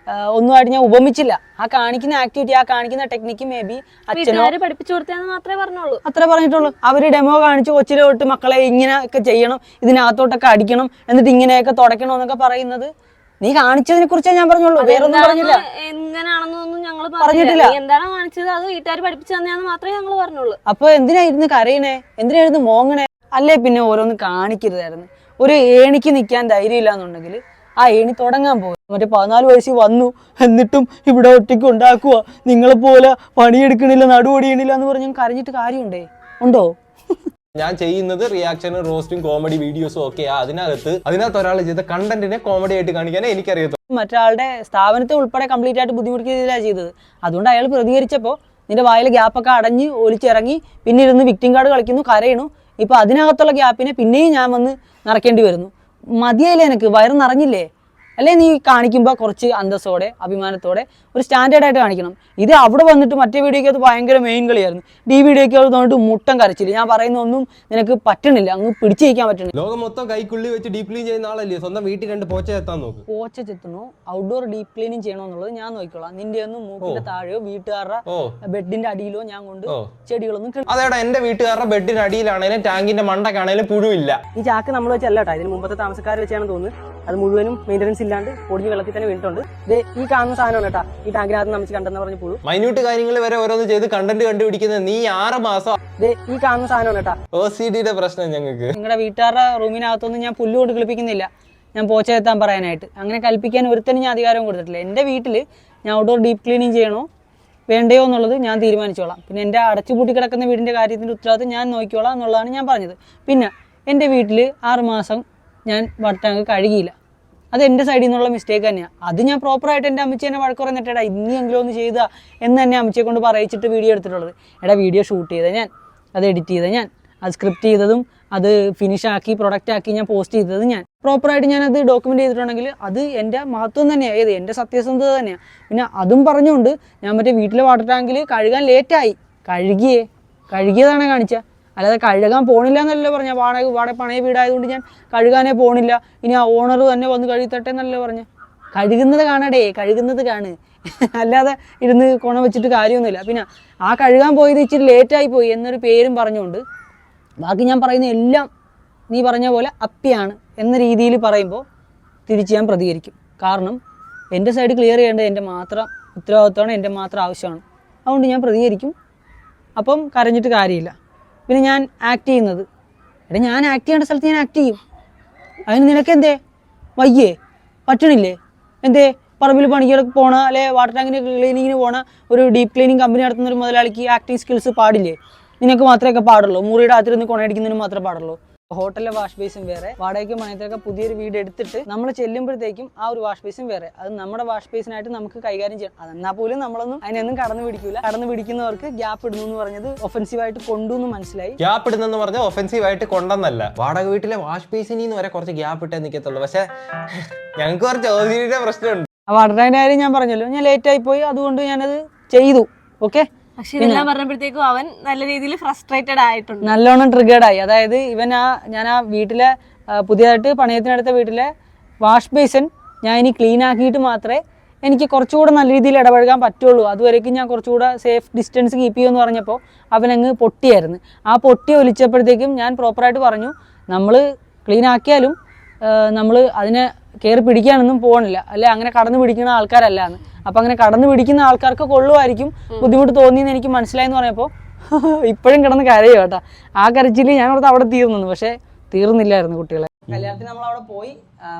ഒന്നുമായിട്ട് ഞാൻ ഉപമിച്ചില്ല. ആ കാണിക്കുന്ന ആക്ടിവിറ്റി, ആ കാണിക്കുന്ന ടെക്നിക്ക് മേ ബി അച്ഛനോ പഠിപ്പിച്ചു കൊടുത്താന്ന് മാത്രമേ പറഞ്ഞുള്ളൂ. അത്രേ പറഞ്ഞിട്ടുള്ളൂ. അവര് ഡെമോ കാണിച്ച് കൊച്ചിലെ തൊട്ട് മക്കളെ ഇങ്ങനെ ഒക്കെ ചെയ്യണം, ഇതിനകത്തോട്ടൊക്കെ അടിക്കണം, എന്നിട്ട് ഇങ്ങനെയൊക്കെ തുടയ്ക്കണം എന്നൊക്കെ പറയുന്നത് നീ കാണിച്ചതിനെ കുറിച്ചേ ഞാൻ പറഞ്ഞുള്ളൂ, വേറൊന്നും പറഞ്ഞില്ല. എങ്ങനെയാണെന്നൊന്നും ഞങ്ങൾ പറഞ്ഞിട്ടില്ല. എന്താണ് കാണിച്ചത് അത് വീട്ടുകാർ പഠിപ്പിച്ചു തന്നെയാന്ന് മാത്രമേ ഞങ്ങൾ പറഞ്ഞുള്ളൂ. അപ്പൊ എന്തിനായിരുന്നു കരയണേ, എന്തിനായിരുന്നു മോങ്ങണേ? അല്ലേ പിന്നെ ഓരോന്ന് കാണിക്കരുതായിരുന്നു. ഒരു ഏണിക്ക് നിൽക്കാൻ ധൈര്യം ഇല്ലാന്നുണ്ടെങ്കിൽ ആ ഏണി തുടങ്ങാൻ പോകും. മറ്റേ 14 വയസ്സിൽ വന്നു എന്നിട്ടും ഇവിടെ ഒറ്റയ്ക്ക് ഉണ്ടാക്കുക, നിങ്ങളെ പോലെ പണിയെടുക്കണില്ല, നടുപടിയണില്ല എന്ന് പറഞ്ഞ് കരഞ്ഞിട്ട് കാര്യമുണ്ടേ ഉണ്ടോ? ഞാൻ ചെയ്യുന്നത് റിയാക്ഷനും റോസ്റ്റും കോമഡി വീഡിയോസും ഒക്കെ അതിനകത്ത് ഒരാൾ ചെയ്ത കണ്ടന്റിനെ കോമഡി ആയിട്ട് കാണിക്കാനേ എനിക്കറിയത്തുള്ളൂ. മറ്റൊരാളുടെ സ്ഥാപനത്തെ ഉൾപ്പെടെ കംപ്ലീറ്റ് ആയിട്ട് ബുദ്ധിമുട്ടിക്കുകയാണ് ചെയ്തത്. അതുകൊണ്ട് അയാൾ പ്രതികരിച്ചപ്പോൾ നിന്റെ വായിൽ ഗ്യാപ്പൊക്കെ അടഞ്ഞ് ഒലിച്ചിറങ്ങി, പിന്നെ ഇരുന്ന് വിക്ടിം കാർഡ് കളിക്കുന്നു, കരയണു. ഇപ്പൊ അതിനകത്തുള്ള ഗ്യാപ്പിനെ പിന്നെയും ഞാൻ വന്ന് നിറയ്ക്കേണ്ടി വരുന്നു. മതിയായില്ലേ എനിക്ക്? വയറ് നിറഞ്ഞില്ലേ? അല്ലേ നീ കാണിക്കുമ്പോൾ കുറച്ച് അന്തസ്സോടെ അഭിമാനത്തോടെ ഒരു സ്റ്റാൻഡേർഡ് ആയിട്ട് കാണിക്കണം. ഇത് അവിടെ വന്നിട്ട് മറ്റേ വീഡിയോയ്ക്ക് അത് ഭയങ്കര മെയിൻ കളിയായിരുന്നു. ഈ വീഡിയോയ്ക്ക് അത് വന്നിട്ട് മുട്ടം കരച്ചില്ല. ഞാൻ പറയുന്ന ഒന്നും നിനക്ക് പറ്റണില്ല, അങ്ങ് പിടിച്ചിരിക്കാൻ പറ്റണില്ല. ലോകം മൊത്തം കൈക്കുള്ളി വെച്ച് ഡീപ് ക്ലീൻ ചെയ്യുന്ന ആളല്ലേ, സ്വന്തം വീട്ടിൽ 2 പോച്ച എത്താൻ നോക്കും. പോച്ച ചെത്തണോ ഔട്ട്ഡോർ ഡീപ് ക്ലീനിങ് ചെയ്യണോ എന്നുള്ളത് ഞാൻ നോക്കിക്കോളാം. നിന്റെ ഒന്നും മൂക്കിന്റെ താഴെയോ വീട്ടുകാരുടെ ബെഡിന്റെ അടിയിലോ ഞാൻ കൊണ്ട് ചെടികളൊന്നും. അതേടാ, എന്റെ വീട്ടുകാരുടെ ബെഡിന്റെ അടിയിലാണേലും ടാങ്കിന്റെ മണ്ടക്കാണേലും പുഴുവില്ല. ഈ ചാക്ക് നമ്മൾ വെച്ചല്ല കേട്ടോ, ഇതിന് മുമ്പത്തെ താമസക്കാർ വെച്ചാണെന്ന് തോന്നുന്നു. അത് മുഴുവനും മെയിൻ്റനൻസ് ഇല്ലാണ്ട് പൊടിഞ്ഞ് വെള്ളത്തിൽ തന്നെ വീണിട്ടുണ്ട്. ഈ കാണുന്ന സാധനമാണ് കേട്ടോ ഈ ടാങ്കിനകത്ത് നമുക്ക് കണ്ടെന്ന് പറഞ്ഞ് പുഴു. മൈന്യൂട്ട് കാര്യങ്ങൾ വരെ ഓരോന്ന് ചെയ്ത് കണ്ടന്റ് കണ്ടുപിടിക്കുന്നത് നീ 6 മാസം. ഈ കാണുന്ന സാധനമാണ് കേട്ടോ OCD-യുടെ പ്രശ്നം ഞങ്ങൾക്ക്. നിങ്ങളുടെ വീട്ടുകാരുടെ റൂമിനകത്തൊന്നും ഞാൻ പുല്ല് കൊണ്ട് കളിപ്പിക്കുന്നില്ല, ഞാൻ പോച്ച എത്താൻ പറയാനായിട്ട്. അങ്ങനെ കൽപ്പിക്കാൻ ഒരുത്തനും ഞാൻ അധികാരം കൊടുത്തിട്ടില്ല. എൻ്റെ വീട്ടിൽ ഞാൻ ഔട്ട്ഡോർ ഡീപ്പ് ക്ലീനിങ് ചെയ്യണോ വേണ്ടയോ എന്നുള്ളത് ഞാൻ തീരുമാനിച്ചോളാം. പിന്നെ എൻ്റെ അടച്ചുപൂട്ടി കിടക്കുന്ന വീടിൻ്റെ കാര്യത്തിൻ്റെ ഉത്തരവാദിത്വം ഞാൻ നോക്കിക്കോളാം എന്നുള്ളതാണ് ഞാൻ പറഞ്ഞത്. പിന്നെ എൻ്റെ വീട്ടിൽ 6 മാസം ഞാൻ വാട്ടർ ടാങ്ക് കഴുകിയില്ല. അത് എൻ്റെ സൈഡിൽ നിന്നുള്ള മിസ്റ്റേക്ക് തന്നെയാണ്. അത് ഞാൻ പ്രോപ്പറായിട്ട് എൻ്റെ അമ്മച്ചി തന്നെ വഴക്ക് പറഞ്ഞിട്ടാ ഇനിയെങ്കിലും ഒന്ന് ചെയ്താൽ എന്ന് തന്നെ അമ്മച്ചിയെ കൊണ്ട് പറയിച്ചിട്ട് വീഡിയോ എടുത്തിട്ടുള്ളത്. വീഡിയോ ഷൂട്ട് ചെയ്ത ഞാൻ, അത് എഡിറ്റ് ചെയ്ത ഞാൻ, അത് സ്ക്രിപ്റ്റ് ചെയ്തതും അത് ഫിനിഷാക്കി പ്രൊഡക്റ്റ് ആക്കി ഞാൻ പോസ്റ്റ് ചെയ്തത് ഞാൻ. പ്രോപ്പറായിട്ട് ഞാനത് ഡോക്യുമെൻ്റ് ചെയ്തിട്ടുണ്ടെങ്കിൽ അത് എൻ്റെ മഹത്വം തന്നെയാണ്, ഏത് എൻ്റെ സത്യസന്ധത തന്നെയാണ്. പിന്നെ അതും പറഞ്ഞുകൊണ്ട് ഞാൻ മറ്റേ വീട്ടിലെ വാട്ടർ ടാങ്കിൽ കഴുകാൻ ലേറ്റായി. കഴുകിയതാണ് കാണിച്ചത്, അല്ലാതെ കഴുകാൻ പോണില്ല എന്നല്ലോ പറഞ്ഞ. പണയ വീടായതുകൊണ്ട് ഞാൻ കഴുകാനേ പോണില്ല, ഇനി ആ ഓണർ തന്നെ വന്ന് കഴുകിത്തട്ടെ എന്നല്ലോ പറഞ്ഞ. കഴുകുന്നത് കാണടേ, കഴുകുന്നത് കാണ്, അല്ലാതെ ഇരുന്ന് കൊണ വെച്ചിട്ട് കാര്യമൊന്നുമില്ല. പിന്നെ ആ കഴുകാൻ പോയത് ഇച്ചിരി ലേറ്റായി പോയി എന്നൊരു പേരും പറഞ്ഞുകൊണ്ട് ബാക്കി ഞാൻ പറയുന്ന എല്ലാം നീ പറഞ്ഞ പോലെ അപ്പിയാണ് എന്ന രീതിയിൽ പറയുമ്പോൾ തിരിച്ച് ഞാൻ പ്രതികരിക്കും. കാരണം എൻ്റെ സൈഡ് ക്ലിയർ ചെയ്യേണ്ടത് എൻ്റെ മാത്രം ഉത്തരവാദിത്വമാണ്, എൻ്റെ മാത്രം ആവശ്യമാണ്. അതുകൊണ്ട് ഞാൻ പ്രതികരിക്കും. അപ്പം കരഞ്ഞിട്ട് കാര്യമില്ല. പിന്നെ ഞാൻ ആക്ട് ചെയ്യുന്നത്, ഞാൻ ആക്ട് ചെയ്യേണ്ട സ്ഥലത്ത് ഞാൻ ആക്ട് ചെയ്യും. അതിന് നിനക്കെന്തേ വയ്യേ, പറ്റണില്ലേ? എന്തേ പറമ്പിൽ പണികളൊക്കെ പോണ അല്ലെ വാട്ടർ ടാങ്കിന് ക്ലീനിങ്ങിന് പോണ ഒരു ഡീപ്പ് ക്ലീനിങ് കമ്പനി നടത്തുന്ന ഒരു മുതലാളിക്ക് ആക്ടിങ് സ്കിൽസ് പാടില്ലേ? നിനക്ക് മാത്രമേ പാടുള്ളൂ. മുറിയുടെ അകത്തിരുന്ന് കൊണയടിക്കുന്നതിന് മാത്രമേ പാടുള്ളൂ. ഹോട്ടലിലെ വാഷ് ബേസും വേറെ, വാടകയ്ക്ക് പണയത്തിലൊക്കെ പുതിയൊരു വീട് എടുത്തിട്ട് നമ്മൾ ചെല്ലുമ്പോഴത്തേക്കും ആ ഒരു വാഷ് ബേസും വേറെ. അത് നമ്മുടെ വാഷ് ബേസിനായിട്ട് നമുക്ക് കൈകാര്യം ചെയ്യണം. അതെന്നാൽ പോലും നമ്മളൊന്നും അതിനൊന്നും കടന്നു പിടിക്കൂല. കടന്നു പിടിക്കുന്നവർക്ക് ഗ്യാപ്പ് ഇടുന്നു എന്ന് പറഞ്ഞത് ഒഫൻസീവായിട്ട് കൊണ്ടുവന്ന് മനസ്സിലായി. ഗ്യാപ്പ് ഇടുന്നെന്ന് പറഞ്ഞാൽ ഒഫൻസീവായിട്ട് കൊണ്ടെന്നല്ല, വാടക വീട്ടിലെ വാഷ് ബേസിന് വരെ കുറച്ച് ഗ്യാപ്പ് ഇട്ടേ നിൽക്കത്തുള്ളൂ. പക്ഷെ ഞങ്ങൾക്ക് കുറച്ച് OCD-യുടെ പ്രശ്നമുണ്ട്. ആ വാട്ടർ ടാങ്കിന്റെ കാര്യം ഞാൻ പറഞ്ഞല്ലോ, ഞാൻ ലേറ്റ് ആയി പോയി, അതുകൊണ്ട് ഞാനത് ചെയ്തു. ഓക്കെ, പക്ഷെ ഇതെല്ലാം പറഞ്ഞപ്പോഴത്തേക്കും അവൻ നല്ല രീതിയിൽ ഫ്രസ്ട്രേറ്റഡ് ആയിട്ടുണ്ട്, നല്ലോണം ട്രിഗേർഡ് ആയി. അതായത് ഞാൻ ആ വീട്ടിലെ പുതിയതായിട്ട് പണയത്തിനടുത്ത വീട്ടിലെ വാഷ് ബേസിൻ ഞാൻ ഇനി ക്ലീൻ ആക്കിയിട്ട് മാത്രമേ എനിക്ക് കുറച്ചുകൂടെ നല്ല രീതിയിൽ ഇടപഴകാൻ പറ്റുള്ളൂ. അതുവരേക്കും ഞാൻ കുറച്ചുകൂടെ സേഫ് ഡിസ്റ്റൻസ് കീപ്പ് ചെയ്യുമെന്ന് പറഞ്ഞപ്പോൾ അവനങ്ങ് പൊട്ടിയായിരുന്നു. ആ പൊട്ടി ഒലിച്ചപ്പോഴത്തേക്കും ഞാൻ പ്രോപ്പറായിട്ട് പറഞ്ഞു, നമ്മൾ ക്ലീൻ ആക്കിയാലും നമ്മൾ അതിനെ കയറി പിടിക്കാനൊന്നും പോകണില്ല, അല്ലെ അങ്ങനെ കടന്നു പിടിക്കുന്ന ആൾക്കാരല്ല എന്ന്. അപ്പം അങ്ങനെ കടന്നു പിടിക്കുന്ന ആൾക്കാർക്ക് കൊള്ളുമായിരിക്കും, ബുദ്ധിമുട്ട് തോന്നിയെന്ന് എനിക്ക് മനസ്സിലായെന്ന് പറഞ്ഞപ്പോൾ ഇപ്പോഴും കിടന്ന് കരയോ കേട്ടോ. ആ കരച്ചിൽ ഞാൻ അവിടെ തീർന്നു, പക്ഷെ തീർന്നില്ലായിരുന്നു കുട്ടികളെ. കല്യാണത്തിന് നമ്മൾ അവിടെ പോയി,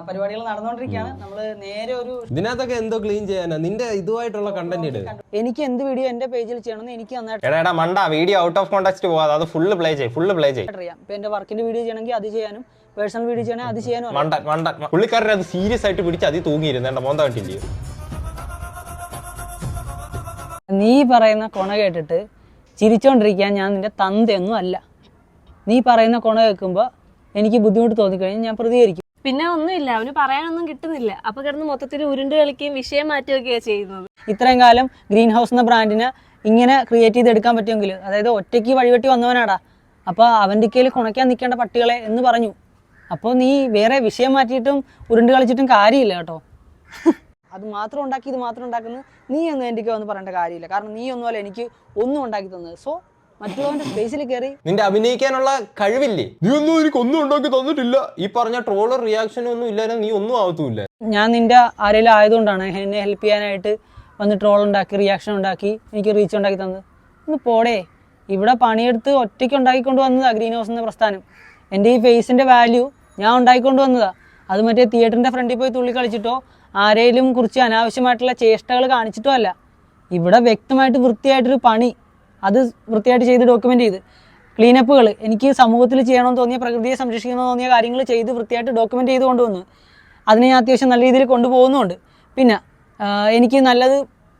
പരിപാടികൾ നടന്നുകൊണ്ടിരിക്കുകയാണ്. നമ്മൾ നേരെ ഒരു ഇതിനകത്തൊക്കെ എന്തോ ക്ലീൻ ചെയ്യാനാ നിന്റെ ഇതുമായിട്ടുള്ള കണ്ടന്റ് ഇട്. എനിക്ക് എന്ത് വീഡിയോ എന്റെ പേജിൽ ചെയ്യണമെന്ന് എനിക്ക് നന്നായിട്ട് മണ്ട വീഡിയോ ഔട്ട് ഓഫ് കോണ്ടെക്സ്റ്റ് പോവാതെ അത് ഫുള്ള് പ്ലേ ചെയ്യാം. ഇപ്പൊ എന്റെ വർക്കിന്റെ വീഡിയോ ചെയ്യണമെങ്കിൽ അത് ചെയ്യാനും പേഴ്സണൽ വീഡിയോ ചെയ്യണമെങ്കിൽ അത് ചെയ്യാനും പുള്ളിക്കാരനെ അത് സീരിയസ് ആയിട്ട് പിടിച്ച് അതിൽ തൂങ്ങിയിരുന്നു. എന്റെ മോന്ത കണ്ടില്ലേ? നീ പറയുന്ന കൊണ കേട്ടിട്ട് ചിരിച്ചോണ്ടിരിക്കാൻ ഞാൻ നിന്റെ തന്തയൊന്നും അല്ല. നീ പറയുന്ന കൊണ കേൾക്കുമ്പോൾ എനിക്ക് ബുദ്ധിമുട്ട് തോന്നിക്കഴിഞ്ഞാൽ ഞാൻ പ്രതികരിക്കും. പിന്നെ ഒന്നുമില്ല, അവന് പറയാനൊന്നും കിട്ടുന്നില്ല. അപ്പൊ കിടന്ന് മൊത്തത്തിൽ ഉരുണ്ട് കളിക്കുകയും വിഷയം മാറ്റി വെക്കുകയാണ് ചെയ്യുന്നത്. ഇത്രയും കാലം ഗ്രീൻ ഹൗസ് എന്ന ബ്രാൻഡിനെ ഇങ്ങനെ ക്രിയേറ്റ് ചെയ്തെടുക്കാൻ പറ്റുമെങ്കിൽ, അതായത് ഒറ്റയ്ക്ക് വഴിവെട്ടി വന്നവനാടാ. അപ്പോൾ അവൻ്റെ കയ്യിൽ കുണയ്ക്കാൻ നിൽക്കേണ്ട പട്ടികളെ എന്ന് പറഞ്ഞു. അപ്പോൾ നീ വേറെ വിഷയം മാറ്റിയിട്ടും ഉരുണ്ട് കളിച്ചിട്ടും കാര്യമില്ല കേട്ടോ. അത് മാത്രം ഉണ്ടാക്കി ഇത് മാത്രം ഉണ്ടാക്കുന്നത് നീ ഒന്നും എനിക്ക് വന്ന് പറയേണ്ട കാര്യമില്ല. കാരണം നീ ഒന്നുമല്ല എനിക്ക് ഒന്നും ഉണ്ടാക്കി തന്നത്. സോ മറ്റുള്ളവന്റെ സ്പേസിൽ കയറി നിന്റെ അഭിനയിക്കാനുള്ള കഴിവില്ലേ? നീ ഒന്നും എനിക്ക് ഒന്നും ഉണ്ടാക്കി തന്നിട്ടില്ല. ഈ പറഞ്ഞ ട്രോളർ റിയാക്ഷൻ ഒന്നും ഇല്ലാലും നീ ഒന്നും ആവത്തുമില്ല. ഞാൻ നിന്റെ ആരെങ്കിലും ആയതുകൊണ്ടാണ് എന്നെ ഹെൽപ്പ് ചെയ്യാനായിട്ട് വന്ന് ട്രോൾ ഉണ്ടാക്കി റിയാക്ഷൻ ഉണ്ടാക്കി എനിക്ക് റീച്ച് ഉണ്ടാക്കി തന്നത്. ഒന്ന് പോടേ. ഇവിടെ പണിയെടുത്ത് ഒറ്റയ്ക്ക് ഉണ്ടാക്കിക്കൊണ്ട് വന്നതാണ് ഗ്രീൻ ഹൗസ് എന്ന പ്രസ്ഥാനം. എൻ്റെ ഈ ഫേസിൻ്റെ വാല്യൂ ഞാൻ ഉണ്ടാക്കിക്കൊണ്ട് വന്നതാണ്. അത് മറ്റേ തിയേറ്ററിൻ്റെ ഫ്രണ്ടിൽ പോയി തുള്ളി കളിച്ചിട്ടോ ആരെയും കുറിച്ച് അനാവശ്യമായിട്ടുള്ള ചേഷ്ടകൾ കാണിച്ചിട്ടോ അല്ല. ഇവിടെ വ്യക്തമായിട്ട് വൃത്തിയായിട്ടൊരു പണി, അത് വൃത്തിയായിട്ട് ചെയ്ത് ഡോക്യുമെൻ്റ് ചെയ്ത് ക്ലീനപ്പുകൾ എനിക്ക് സമൂഹത്തിൽ ചെയ്യണമെന്ന് തോന്നിയ, പ്രകൃതിയെ സംരക്ഷിക്കണമെന്ന് തോന്നിയ കാര്യങ്ങൾ ചെയ്ത് വൃത്തിയായിട്ട് ഡോക്യുമെൻ്റ് ചെയ്ത് കൊണ്ടുവന്നു. അതിനെ ഞാൻ അത്യാവശ്യം നല്ല രീതിയിൽ കൊണ്ടുപോകുന്നുമുണ്ട്. പിന്നെ എനിക്ക് നല്ലത്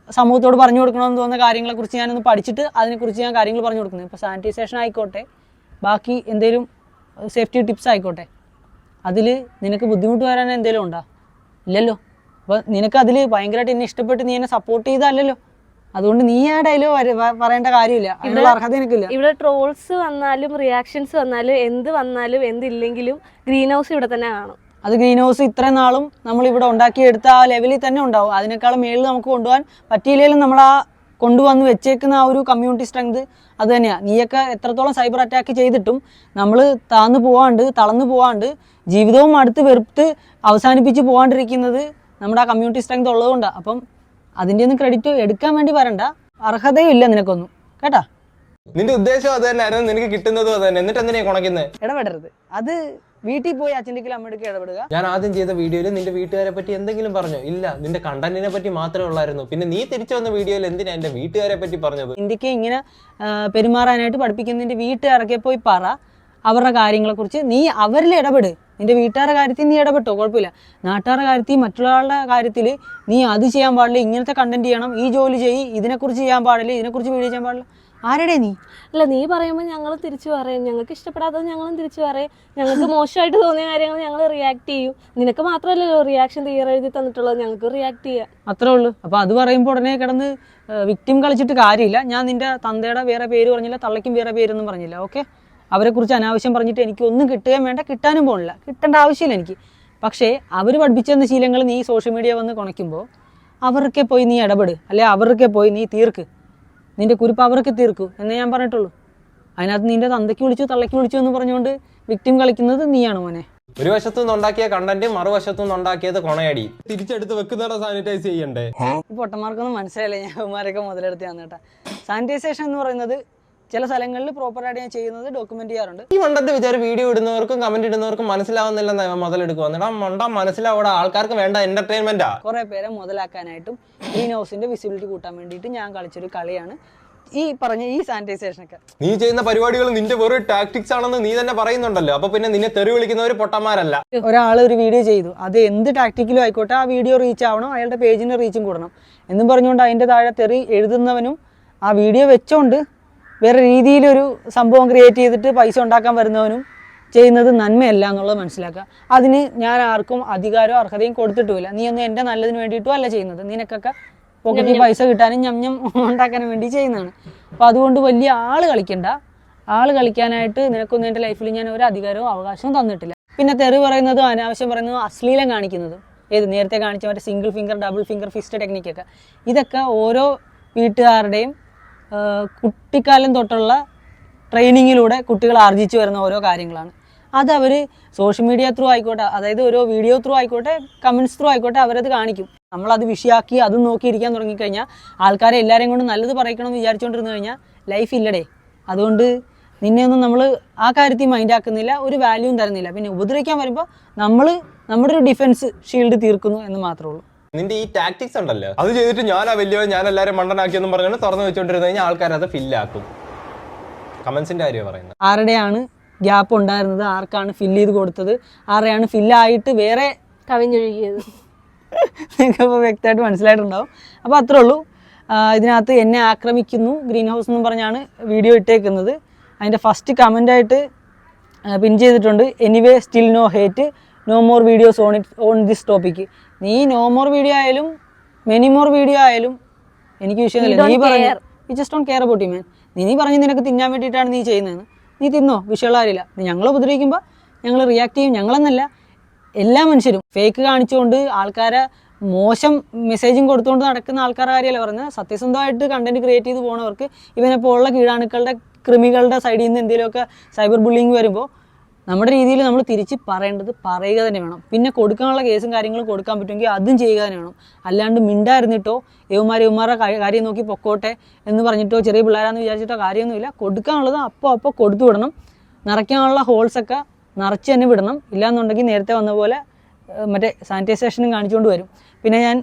സമൂഹത്തോട് പറഞ്ഞു കൊടുക്കണമെന്ന് തോന്നുന്ന കാര്യങ്ങളെക്കുറിച്ച് ഞാനൊന്ന് പഠിച്ചിട്ട് അതിനെക്കുറിച്ച് ഞാൻ കാര്യങ്ങൾ പറഞ്ഞു കൊടുക്കുന്നത്. ഇപ്പോൾ സാനിറ്റൈസേഷൻ ആയിക്കോട്ടെ, ബാക്കി എന്തെങ്കിലും സേഫ്റ്റി ടിപ്സ് ആയിക്കോട്ടെ, അതിൽ നിനക്ക് ബുദ്ധിമുട്ട് വരാൻ എന്തെങ്കിലും ഉണ്ടോ? ഇല്ലല്ലോ. അപ്പോൾ നിനക്ക് അതിൽ ഭയങ്കരമായിട്ട് എന്നെ ഇഷ്ടപ്പെട്ട് നീ എന്നെ സപ്പോർട്ട് ചെയ്തല്ലോ. അതുകൊണ്ട് നീ ആ ഡയലോഗ് പറയേണ്ട കാര്യമില്ല. അതിനുള്ള അർഹത എനിക്കില്ല. ഇവിടെ ട്രോൾസ് വന്നാലും റിയാക്ഷൻസ് വന്നാലും എന്ത് വന്നാലും എന്തില്ലെങ്കിലും ഗ്രീൻ ഹൗസ് ഇവിടെ തന്നെ കാണും. അത് ഗ്രീൻ ഹൗസ് ഇത്രയും നാളും നമ്മളിവിടെ ഉണ്ടാക്കിയെടുത്ത ആ ലെവലിൽ തന്നെ ഉണ്ടാവും. അതിനേക്കാളും മേളിൽ നമുക്ക് കൊണ്ടുപോകാൻ പറ്റിയില്ലെങ്കിലും നമ്മൾ ആ കൊണ്ടുവന്ന് വെച്ചേക്കുന്ന ആ ഒരു കമ്മ്യൂണിറ്റി സ്ട്രെങ്ത് അത് തന്നെയാണ്. നീയൊക്കെ എത്രത്തോളം സൈബർ അറ്റാക്ക് ചെയ്തിട്ടും നമ്മൾ തളർന്നു പോവാണ്ട് ജീവിതവും അടുത്ത് വെറുത്ത് അവസാനിപ്പിച്ച് പോകാണ്ടിരിക്കുന്നത് നമ്മുടെ ആ കമ്മ്യൂണിറ്റി സ്ട്രെങ്ത് ഉള്ളതുകൊണ്ടാണ്. അപ്പം അതിൻ്റെ ഒന്നും ക്രെഡിറ്റ് എടുക്കാൻ വേണ്ടി വരണ്ട. അർഹതയും ഇല്ല നിനക്കൊന്നും, കേട്ടാ. നിന്റെ ഉദ്ദേശം അത് തന്നെയായിരുന്നു, നിനക്ക് കിട്ടുന്നതും അത് തന്നെ. എന്നിട്ട് എന്തിനാ കുണക്കുന്നത്? ഇടപെടരുത്. അത് വീട്ടിൽ പോയി അച്ഛൻ്റെ അമ്മയുടെ ഇടപെടുക. ഞാൻ ആദ്യം ചെയ്ത വീഡിയോയിൽ നിന്റെ വീട്ടുകാരെ പറ്റി എന്തെങ്കിലും പറഞ്ഞോ? ഇല്ല, നിന്റെ കണ്ടന്റിനെ പറ്റി മാത്രമേ ഉള്ളായിരുന്നു. പിന്നെ നീ തിരിച്ചു വന്ന വീഡിയോയിൽ എന്തിനാ എന്റെ വീട്ടുകാരെ പറ്റി പറഞ്ഞത്? ഇന്ത്യക്ക് ഇങ്ങനെ പെരുമാറാനായിട്ട് പഠിപ്പിക്കുന്നതിന്റെ വീട്ടുകാരൊക്കെ പോയി പറ അവരുടെ കാര്യങ്ങളെക്കുറിച്ച്. നീ അവരിൽ ഇടപെട്. നിന്റെ വീട്ടുകാരുടെ കാര്യത്തിൽ നീ ഇടപെട്ടോ, കുഴപ്പമില്ല. നാട്ടുകാരുടെ കാര്യത്തിൽ, മറ്റുള്ളവരുടെ കാര്യത്തിൽ നീ അത് ചെയ്യാൻ പാടില്ല, ഇങ്ങനത്തെ കണ്ടന്റ് ചെയ്യണം, ഈ ജോലി ചെയ്യ്, ഇതിനെക്കുറിച്ച് ചെയ്യാൻ പാടില്ല, ഇതിനെക്കുറിച്ച് വീഡിയോ ചെയ്യാൻ പാടില്ല. ആരുടെ നീ? അല്ല, നീ പറയുമ്പോൾ ഞങ്ങൾ തിരിച്ചു പറയും. ഞങ്ങൾക്ക് ഇഷ്ടപ്പെടാത്തത് ഞങ്ങളും തിരിച്ചു പറയും. ഞങ്ങൾക്ക് മോശമായിട്ട് തോന്നിയ കാര്യങ്ങൾ ഞങ്ങൾ റിയാക്ട് ചെയ്യും. നിനക്ക് മാത്രമല്ലല്ലോ റിയാക്ഷൻ തീയർ എഴുതി തന്നിട്ടുള്ളത്, ഞങ്ങൾക്ക് റിയാക്ട് ചെയ്യാം. അത്രേ ഉള്ളൂ. അപ്പോൾ അത് പറയുമ്പോൾ ഉടനെ കിടന്ന് വിക്ടിം കളിച്ചിട്ട് കാര്യമില്ല. ഞാൻ നിന്റെ തന്തയുടെ വേറെ പേര് പറഞ്ഞില്ല, തള്ളയ്ക്കും വേറെ പേരൊന്നും പറഞ്ഞില്ല. ഓക്കെ, അവരെക്കുറിച്ച് അനാവശ്യം പറഞ്ഞിട്ട് എനിക്ക് ഒന്നും കിട്ടുകയും വേണ്ട, കിട്ടാനും പോകണില്ല, കിട്ടേണ്ട ആവശ്യമില്ല എനിക്ക്. പക്ഷേ അവർ പഠിപ്പിച്ചെന്ന ശീലങ്ങൾ നീ സോഷ്യൽ മീഡിയ വന്ന് കുണയ്ക്കുമ്പോൾ അവർക്ക് പോയി നീ ഇടപെട്, അല്ലെ അവർക്ക് പോയി നീ തീർക്ക്, നിന്റെ കുരിപ്പ് അവർക്ക് തീർക്കൂ എന്നേ ഞാൻ പറഞ്ഞിട്ടുള്ളൂ. അതിനകത്ത് നിന്റെ തന്തയ്ക്ക് വിളിച്ചു തള്ളയ്ക്ക് വിളിച്ചു എന്ന് പറഞ്ഞുകൊണ്ട് വിക്ടിം കളിക്കുന്നത് നീയാണ് മോനെ. ഒരു വശത്തു നിന്നുണ്ടാക്കിയ കണ്ടന്റ് മറുവശത്തു നിന്നുണ്ടാക്കിയത് കൊണയടി. തിരിച്ചെടുത്ത് വെക്കുന്നതാ സാനിറ്റൈസ് ചെയ്യണ്ടേ? ഈ പൊട്ടന്മാർക്കൊന്നും മനസ്സിലായില്ല ഞാൻ അവന്മാരൊക്കെ മുതലെടുത്ത് തന്നിട്ടാ. സാനിറ്റൈസേഷൻ എന്ന് പറയുന്നത് ചില സ്ഥലങ്ങളിൽ പ്രോപ്പറായിട്ട് ഞാൻ ചെയ്യുന്നത് ഡോക്യുമെന്റ് ചെയ്യാറുണ്ട്. ഈ മണ്ടത്തെ വിചാരം വീഡിയോ ഇടുന്നവർക്കും കമന്റ് ഇടുന്നവർക്കും മനസ്സിലാവുന്നില്ലെന്ന് മുതലെടുക്കുക. മനസ്സിലാവൂടെ, ആൾക്കാർക്ക് വേണ്ട എന്റർടൈൻമെന്റാ. കുറെ പേരെ മുതലാക്കാനായിട്ടും ഗ്രീൻ ഹൗസിന്റെ വിസിബിലിറ്റി കൂട്ടാൻ വേണ്ടിയിട്ട് ഞാൻ കളിച്ചൊരു കളിയാണ് ഈ പറഞ്ഞ ഈ സാനിറ്റൈസേഷനൊക്കെ. നീ ചെയ്യുന്ന പരിപാടികൾ നിന്റെ വെറും ടാക്ടിക്സ് ആണെന്ന് നീ തന്നെ പറയുന്നുണ്ടല്ലോ. അപ്പൊ പിന്നെ നിന്നെ തെറി വിളിക്കുന്നവർ പൊട്ടന്മാരല്ല. ഒരാൾ ഒരു വീഡിയോ ചെയ്തു, അത് എന്ത് ടാക്ടിക്കലും ആയിക്കോട്ടെ, ആ വീഡിയോ റീച്ച് ആവണം, അയാളുടെ പേജിന് റീച്ചും കൂടണം എന്നും പറഞ്ഞുകൊണ്ട് അതിൻ്റെ താഴെ തെറി എഴുതുന്നവനും ആ വീഡിയോ വെച്ചോണ്ട് വേറെ രീതിയിലൊരു സംഭവം ക്രിയേറ്റ് ചെയ്തിട്ട് പൈസ ഉണ്ടാക്കാൻ വരുന്നവനും ചെയ്യുന്നത് നന്മയല്ല എന്നുള്ളത് മനസ്സിലാക്കുക. അതിന് ഞാൻ ആർക്കും അധികാരവും അർഹതയും കൊടുത്തിട്ടുമില്ല. നീ ഒന്നും എൻ്റെ നല്ലതിന് വേണ്ടിയിട്ടും അല്ല ചെയ്യുന്നത്. നിനക്കൊക്കെ പോക്കറ്റിൽ പൈസ കിട്ടാനും ഞം ഉണ്ടാക്കാനും വേണ്ടി ചെയ്യുന്നതാണ്. അപ്പോൾ അതുകൊണ്ട് വലിയ ആള് കളിക്കാനായിട്ട് നിനക്കൊന്നും എൻ്റെ ലൈഫിൽ ഞാൻ ഒരു അധികാരവും അവകാശവും തന്നിട്ടില്ല. പിന്നെ തെറി പറയുന്നതും അനാവശ്യം പറയുന്നതും അശ്ലീലം കാണിക്കുന്നതും നേരത്തെ കാണിച്ച മറ്റേ single finger double finger fist ടെക്നിക്കൊക്കെ, ഇതൊക്കെ ഓരോ വീട്ടുകാരുടെയും കുട്ടിക്കാലം തൊട്ടുള്ള ട്രെയിനിങ്ങിലൂടെ കുട്ടികൾ ആർജിച്ചു വരുന്ന ഓരോ കാര്യങ്ങളാണ്. അത് അവർ സോഷ്യൽ മീഡിയ ത്രൂ ആയിക്കോട്ടെ, അതായത് ഓരോ വീഡിയോ ത്രൂ ആയിക്കോട്ടെ, കമൻറ്റ്സ് ത്രൂ ആയിക്കോട്ടെ, അവരത് കാണിക്കും. നമ്മളത് വിഷയമാക്കി അതും നോക്കിയിരിക്കാൻ തുടങ്ങിക്കഴിഞ്ഞാൽ ആൾക്കാരെ എല്ലാവരെയും കൊണ്ട് നല്ലത് പറയിക്കണമെന്ന് വിചാരിച്ചുകൊണ്ടിരുന്നു കഴിഞ്ഞാൽ ലൈഫ് ഇല്ലടേ. അതുകൊണ്ട് നിന്നെയൊന്നും നമ്മൾ ആ കാര്യത്തിൽ മൈൻഡ് ആക്കുന്നില്ല, ഒരു വാല്യൂവും തരുന്നില്ല. പിന്നെ ഉപദ്രവിക്കാൻ വരുമ്പോൾ നമ്മൾ നമ്മുടെ ഒരു ഡിഫൻസ് ഷീൽഡ് തീർക്കുന്നു എന്ന് മാത്രമേ ഉള്ളൂ. നിന്റെ ഈ ടാക്ടിക്സ് ഉണ്ടല്ലോ, അത് ചെയ്തിട്ട് ഞാനാ വലിയവൻ, ഞാൻ എല്ലാവരും മണ്ടനാക്കിയെന്നും പറഞ്ഞാൽ തുറന്നു വെച്ചോണ്ടിരുന്നു കഴിഞ്ഞാൽ ആൾക്കാർ അത് ഫില്ലാക്കും. കമന്റ്സിന്റെ കാര്യമാണ് പറയുന്നത്. ആരുടെയാണ് ഗ്യാപ്പ് ഉണ്ടായിരുന്നത്, ആർക്കാണ് ഫില്ല് ചെയ്ത് കൊടുത്തത്, ആരുടെയാണ് ഫില്ലായിട്ട് വേറെ കവിഞ്ഞൊഴുകിയത്, നിങ്ങൾക്കിപ്പോൾ വ്യക്തമായിട്ട് മനസ്സിലായിട്ടുണ്ടാവും. അപ്പോൾ അത്രേ ഉള്ളൂ. ഇതിനകത്ത് എന്നെ ആക്രമിക്കുന്നു ഗ്രീൻ ഹൗസ് എന്നും പറഞ്ഞാണ് വീഡിയോ ഇട്ടേക്കുന്നത്. അതിൻ്റെ ഫസ്റ്റ് കമൻ്റായിട്ട് പിൻ ചെയ്തിട്ടുണ്ട്, anyway still no hate, no more videos on this topic. നീ നോ മോർ വീഡിയോ ആയാലും മെനി മോർ വീഡിയോ ആയാലും എനിക്ക് വിഷയമൊന്നുമില്ല. നീ പറഞ്ഞു you just don't care about you man. നീ പറഞ്ഞു നിനക്ക് തിന്നാൻ വേണ്ടിയിട്ടാണ് നീ ചെയ്യുന്നതെന്ന്. നീ തിന്നോ, വിഷയമുള്ള കാര്യമില്ല. ഞങ്ങൾ ഉപദ്രവിക്കുമ്പോൾ ഞങ്ങൾ റിയാക്ട് ചെയ്യും. ഞങ്ങളെന്നല്ല, എല്ലാ മനുഷ്യരും ഫേക്ക് കാണിച്ചുകൊണ്ട് ആൾക്കാരെ മോശം മെസ്സേജും കൊടുത്തുകൊണ്ട് നടക്കുന്ന ആൾക്കാരുടെ കാര്യമല്ല പറയുന്നത്. സത്യസന്ധമായിട്ട് കണ്ടന്റ് ക്രിയേറ്റ് ചെയ്ത് പോകുന്നവർക്ക് ഇവനെപ്പോലുള്ള കീടാണുക്കളുടെ ക്രിമികളുടെ സൈഡിൽ നിന്ന് എന്തെങ്കിലുമൊക്കെ സൈബർ ബുള്ളിങ് വരുമ്പോൾ നമ്മുടെ രീതിയിൽ നമ്മൾ തിരിച്ച് പറയേണ്ടത് പറയുക തന്നെ വേണം. പിന്നെ കൊടുക്കാനുള്ള കേസും കാര്യങ്ങളും കൊടുക്കാൻ പറ്റുമെങ്കിൽ അതും ചെയ്യുക തന്നെ വേണം. അല്ലാണ്ട് മിണ്ടായിരുന്നിട്ടോ ഇവന്മാരുടെ കാര്യം നോക്കി പൊക്കോട്ടെ എന്ന് പറഞ്ഞിട്ടോ ചെറിയ പിള്ളേരാന്ന് വിചാരിച്ചിട്ടോ കാര്യമൊന്നുമില്ല. കൊടുക്കാനുള്ളത് അപ്പോൾ കൊടുത്തു വിടണം. നിറയ്ക്കാനുള്ള ഹോൾസൊക്കെ നിറച്ച് തന്നെ വിടണം. ഇല്ലാന്നുണ്ടെങ്കിൽ നേരത്തെ വന്ന പോലെ മറ്റേ സാനിറ്റൈസേഷനും കാണിച്ചുകൊണ്ട് വരും. പിന്നെ ഞാൻ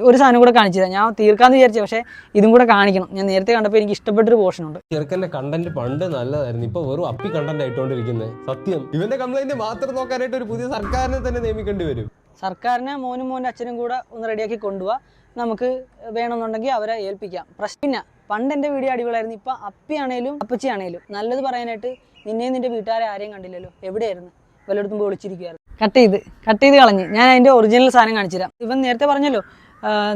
ഒരു സാധനം കൂടെ കാണിച്ചതാണ്, ഞാൻ തീർക്കാമെന്ന് വിചാരിച്ചു, പക്ഷേ ഇതും കൂടെ കാണിക്കണം. ഞാൻ നേരത്തെ കണ്ടപ്പോൾ എനിക്ക് ഇഷ്ടപ്പെട്ടൊരു പോർഷനുണ്ട്. ചെറുക്കൻ്റെ കണ്ടന്റ് പണ്ട് നല്ലതായിരുന്നു, ഇപ്പൊ വെറും അപ്പി കണ്ടന്റ് ആയിട്ടോണ്ടിരിക്കുന്നത്. സത്യം, ഇവന്റെ കംപ്ലൈന്റ് മാത്രം നോക്കാനായിട്ട് ഒരു പുതിയ സർക്കാരിനെ തന്നെ നിയമിക്കേണ്ടി വരും. സർക്കാരിനെ മോൻ്റെ അച്ഛനും കൂടെ ഒന്ന് റെഡിയാക്കി കൊണ്ടുപോവാ. നമുക്ക് വേണമെന്നുണ്ടെങ്കിൽ അവരെ ഏൽപ്പിക്കാം. പിന്നെ പണ്ട് എൻ്റെ വീഡിയോ അടിപൊളിയായിരുന്നു. ഇപ്പം അപ്പിയാണേലും അപ്പച്ചിയാണേലും നല്ലത് പറയാനായിട്ട് നിന്റെ വീട്ടുകാരെ ആരെയും കണ്ടില്ലല്ലോ, എവിടെയായിരുന്നു? വല്ലയിടത്തും പോയി വിളിച്ചിരിക്കുകയായിരുന്നു. കട്ട് ചെയ്ത് കളഞ്ഞ്. ഞാൻ അതിൻ്റെ ഒറിജിനൽ സാധനം കാണിച്ചു തരാം. ഇവൻ നേരത്തെ പറഞ്ഞല്ലോ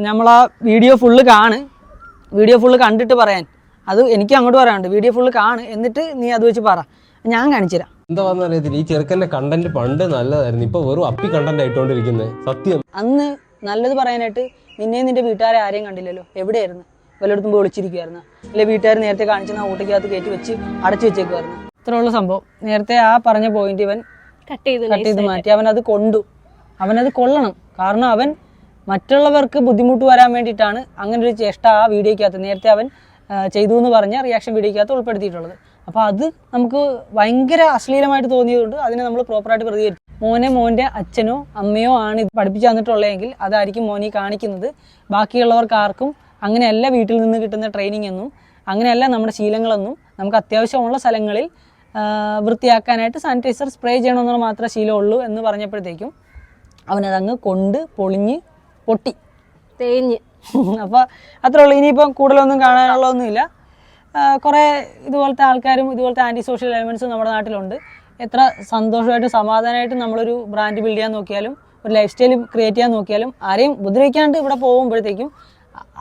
നമ്മളാ വീഡിയോ ഫുള്ള് കണ്ടിട്ട് പറയാൻ. അത് എനിക്ക് അങ്ങോട്ട് പറയാനുണ്ട്. വീഡിയോ ഫുള്ള് എന്നിട്ട് നീ അത് വെച്ച് പറ, ഞാൻ കാണിച്ചു തരാം. എന്താ അറിയത്തില്ല, ഈ ചെറുക്കൻ്റെ കണ്ടന്റ് പണ്ട് നല്ലതായിരുന്നു, ഇപ്പൊ വെറും അപ്പി കണ്ടന്റ് ആയിട്ടോണ്ടിരിക്കുന്നത്. സത്യം, അന്ന് നല്ലത് പറയാനായിട്ട് നിന്റെ വീട്ടുകാരെ ആരെയും കണ്ടില്ലല്ലോ, എവിടെയായിരുന്നു? വല്ലയിടത്തും പോയി വിളിച്ചിരിക്കുകയായിരുന്നു. അല്ലെ വീട്ടുകാർ നേരത്തെ കാണിച്ച ഊട്ടയ്ക്കകത്ത് കയറ്റി വെച്ച് അടച്ചു വെച്ചേക്കുമായിരുന്നു. ഇത്രയുള്ള സംഭവം. നേരത്തെ ആ പറഞ്ഞ പോയിന്റ് ഇവൻ കട്ട് ചെയ്ത് മാറ്റി. അവനത് കൊള്ളണം. കാരണം അവൻ മറ്റുള്ളവർക്ക് ബുദ്ധിമുട്ട് വരാൻ വേണ്ടിയിട്ടാണ് അങ്ങനെ ഒരു ചേഷ്ട ആ വീഡിയോയ്ക്കകത്ത് നേരത്തെ അവൻ ചെയ്തു എന്ന് പറഞ്ഞ റിയാക്ഷൻ വീഡിയോയ്ക്കകത്ത് ഉൾപ്പെടുത്തിയിട്ടുള്ളത്. അപ്പോൾ അത് നമുക്ക് ഭയങ്കര അശ്ലീലമായിട്ട് തോന്നിയതുകൊണ്ട് അതിനെ നമ്മൾ പ്രോപ്പറായിട്ട് പ്രതികരിച്ചു. മോൻ്റെ അച്ഛനോ അമ്മയോ ആണ് ഇത് പഠിപ്പിച്ചു തന്നിട്ടുള്ളതെങ്കിൽ അതായിരിക്കും മോനെ കാണിക്കുന്നത്. ബാക്കിയുള്ളവർക്ക് ആർക്കും അങ്ങനെയല്ല വീട്ടിൽ നിന്ന് കിട്ടുന്ന ട്രെയിനിങ് എന്നും അങ്ങനെയല്ല നമ്മുടെ ശീലങ്ങളെന്നും. നമുക്ക് അത്യാവശ്യമുള്ള സ്ഥലങ്ങളിൽ വൃത്തിയാക്കാനായിട്ട് സാനിറ്റൈസർ സ്പ്രേ ചെയ്യണമെന്നുള്ള മാത്രമേ ശീലമുള്ളൂ എന്ന് പറഞ്ഞപ്പോഴത്തേക്കും അവനതങ്ങ് പൊട്ടി തേഞ്ഞ്. അപ്പോൾ അത്രേ ഉള്ളൂ. ഇനിയിപ്പം കൂടുതലൊന്നും കാണാനുള്ളതൊന്നുമില്ല. കുറേ ഇതുപോലത്തെ ആൾക്കാരും ഇതുപോലത്തെ ആൻറ്റി സോഷ്യൽ എലമെൻറ്റ്സും നമ്മുടെ നാട്ടിലുണ്ട്. എത്ര സന്തോഷമായിട്ട് സമാധാനമായിട്ട് നമ്മളൊരു ബ്രാൻഡ് ബിൽഡ് ചെയ്യാൻ നോക്കിയാലും ഒരു ലൈഫ് സ്റ്റൈൽ ക്രിയേറ്റ് ചെയ്യാൻ നോക്കിയാലും ആരെയും ഉപദ്രവിക്കാണ്ട് ഇവിടെ പോകുമ്പോഴത്തേക്കും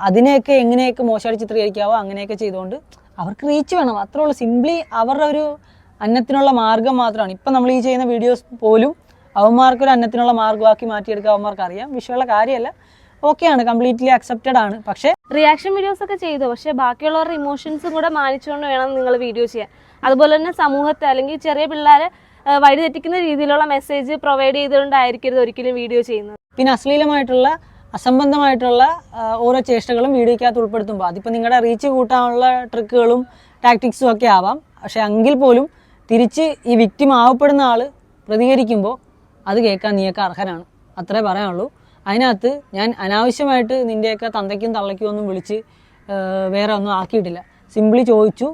അതിനെയൊക്കെ എങ്ങനെയൊക്കെ മോശമായിട്ട് ചിത്രീകരിക്കാവോ അങ്ങനെയൊക്കെ ചെയ്തുകൊണ്ട് അവർക്ക് റീച്ച് വേണം. അത്രേ ഉള്ളൂ. സിംപ്ലി അവരുടെ ഒരു അന്നത്തിനുള്ള മാർഗം മാത്രമാണ്. ഇപ്പം നമ്മൾ ഈ ചെയ്യുന്ന വീഡിയോസ് പോലും അവന്മാർക്കൊരു അന്നത്തിനുള്ള മാർഗമാക്കി മാറ്റിയെടുക്കുക അവന്മാർക്ക് അറിയാം. വിഷയമുള്ള കാര്യമല്ല, ഓക്കെയാണ്, കംപ്ലീറ്റ്ലി അക്സെപ്റ്റഡ് ആണ്. പക്ഷേ റിയാക്ഷൻ വീഡിയോസ് ഒക്കെ ചെയ്തു, പക്ഷേ ബാക്കിയുള്ളവരുടെ ഇമോഷൻസും കൂടെ മാനിച്ചുകൊണ്ട് വേണം നിങ്ങൾ വീഡിയോ ചെയ്യാൻ. അതുപോലെ തന്നെ സമൂഹത്തെ അല്ലെങ്കിൽ ചെറിയ പിള്ളേരെ വഴിതെറ്റിക്കുന്ന രീതിയിലുള്ള മെസ്സേജ് പ്രൊവൈഡ് ചെയ്തുകൊണ്ടായിരിക്കരുത് ഒരിക്കലും വീഡിയോ ചെയ്യുന്നത്. പിന്നെ അശ്ലീലമായിട്ടുള്ള അസംബന്ധമായിട്ടുള്ള ഓരോ ചേഷ്ടകളും വീഡിയോയ്ക്കകത്ത് ഉൾപ്പെടുത്തുമ്പോൾ അതിപ്പോൾ നിങ്ങളുടെ റീച്ച് കൂട്ടാനുള്ള ട്രിക്കുകളും ടാക്ടിക്സും ഒക്കെ ആവാം. പക്ഷേ എങ്കിൽ പോലും തിരിച്ച് ഈ വിക്ടിം ആവപ്പെടുന്ന ആൾ പ്രതികരിക്കുമ്പോൾ അത് കേൾക്കാൻ നീയൊക്കെ അർഹനാണ്. അത്രേ പറയാനുള്ളൂ. അതിനകത്ത് ഞാൻ അനാവശ്യമായിട്ട് നിൻ്റെയൊക്കെ തന്തയ്ക്കും തള്ളയ്ക്കും ഒന്നും വിളിച്ച് വേറെ ഒന്നും ആക്കിയിട്ടില്ല. സിംപ്ലി ചോദിച്ചു,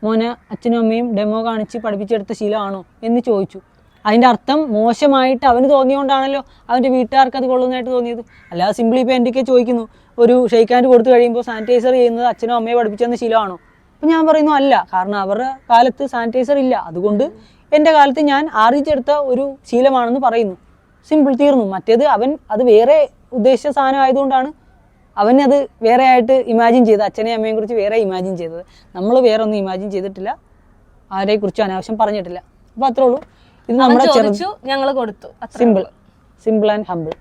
മോനെ അച്ഛനും അമ്മയും ഡെമോ കാണിച്ച് പഠിപ്പിച്ചെടുത്ത ശീലമാണോ എന്ന് ചോദിച്ചു. അതിൻ്റെ അർത്ഥം മോശമായിട്ട് അവന് തോന്നിയോണ്ടാണല്ലോ അവൻ്റെ വീട്ടുകാർക്ക് അത് കൊള്ളുന്നതായിട്ട് തോന്നിയത്. അല്ലാതെ സിംപ്ലി ഇപ്പോൾ എന്തൊക്കെ ചോദിക്കുന്നു, ഒരു ഷെയ്ക്ക് ഹാൻഡ് കൊടുത്തു കഴിയുമ്പോൾ സാനിറ്റൈസർ ചെയ്യുന്നത് അച്ഛനും അമ്മയെ പഠിപ്പിച്ചെന്ന ശീലമാണോ? അപ്പം ഞാൻ പറയുന്നു അല്ല. കാരണം അവരുടെ കാലത്ത് സാനിറ്റൈസർ ഇല്ല, അതുകൊണ്ട് എൻ്റെ കാലത്ത് ഞാൻ ആർജിച്ചെടുത്ത ഒരു ശീലമാണെന്ന് പറയുന്നു. സിമ്പിൾ, തീർന്നു. മറ്റേത് അവൻ അത് വേറെ ഉദ്ദേശിച്ച സാധനം ആയതുകൊണ്ടാണ് അവനത് വേറെ ആയിട്ട് ഇമാജിൻ ചെയ്തത്. അച്ഛനെയും അമ്മയെയും കുറിച്ച് വേറെ ഇമാജിൻ ചെയ്തത്. നമ്മൾ വേറെ ഒന്നും ഇമാജിൻ ചെയ്തിട്ടില്ല, ആരെക്കുറിച്ചും അനാവശ്യം പറഞ്ഞിട്ടില്ല. അപ്പോൾ അത്രേ ഉള്ളൂ. ഇത് നമ്മുടെ ഞങ്ങൾ കൊടുത്തു. Simple and humble.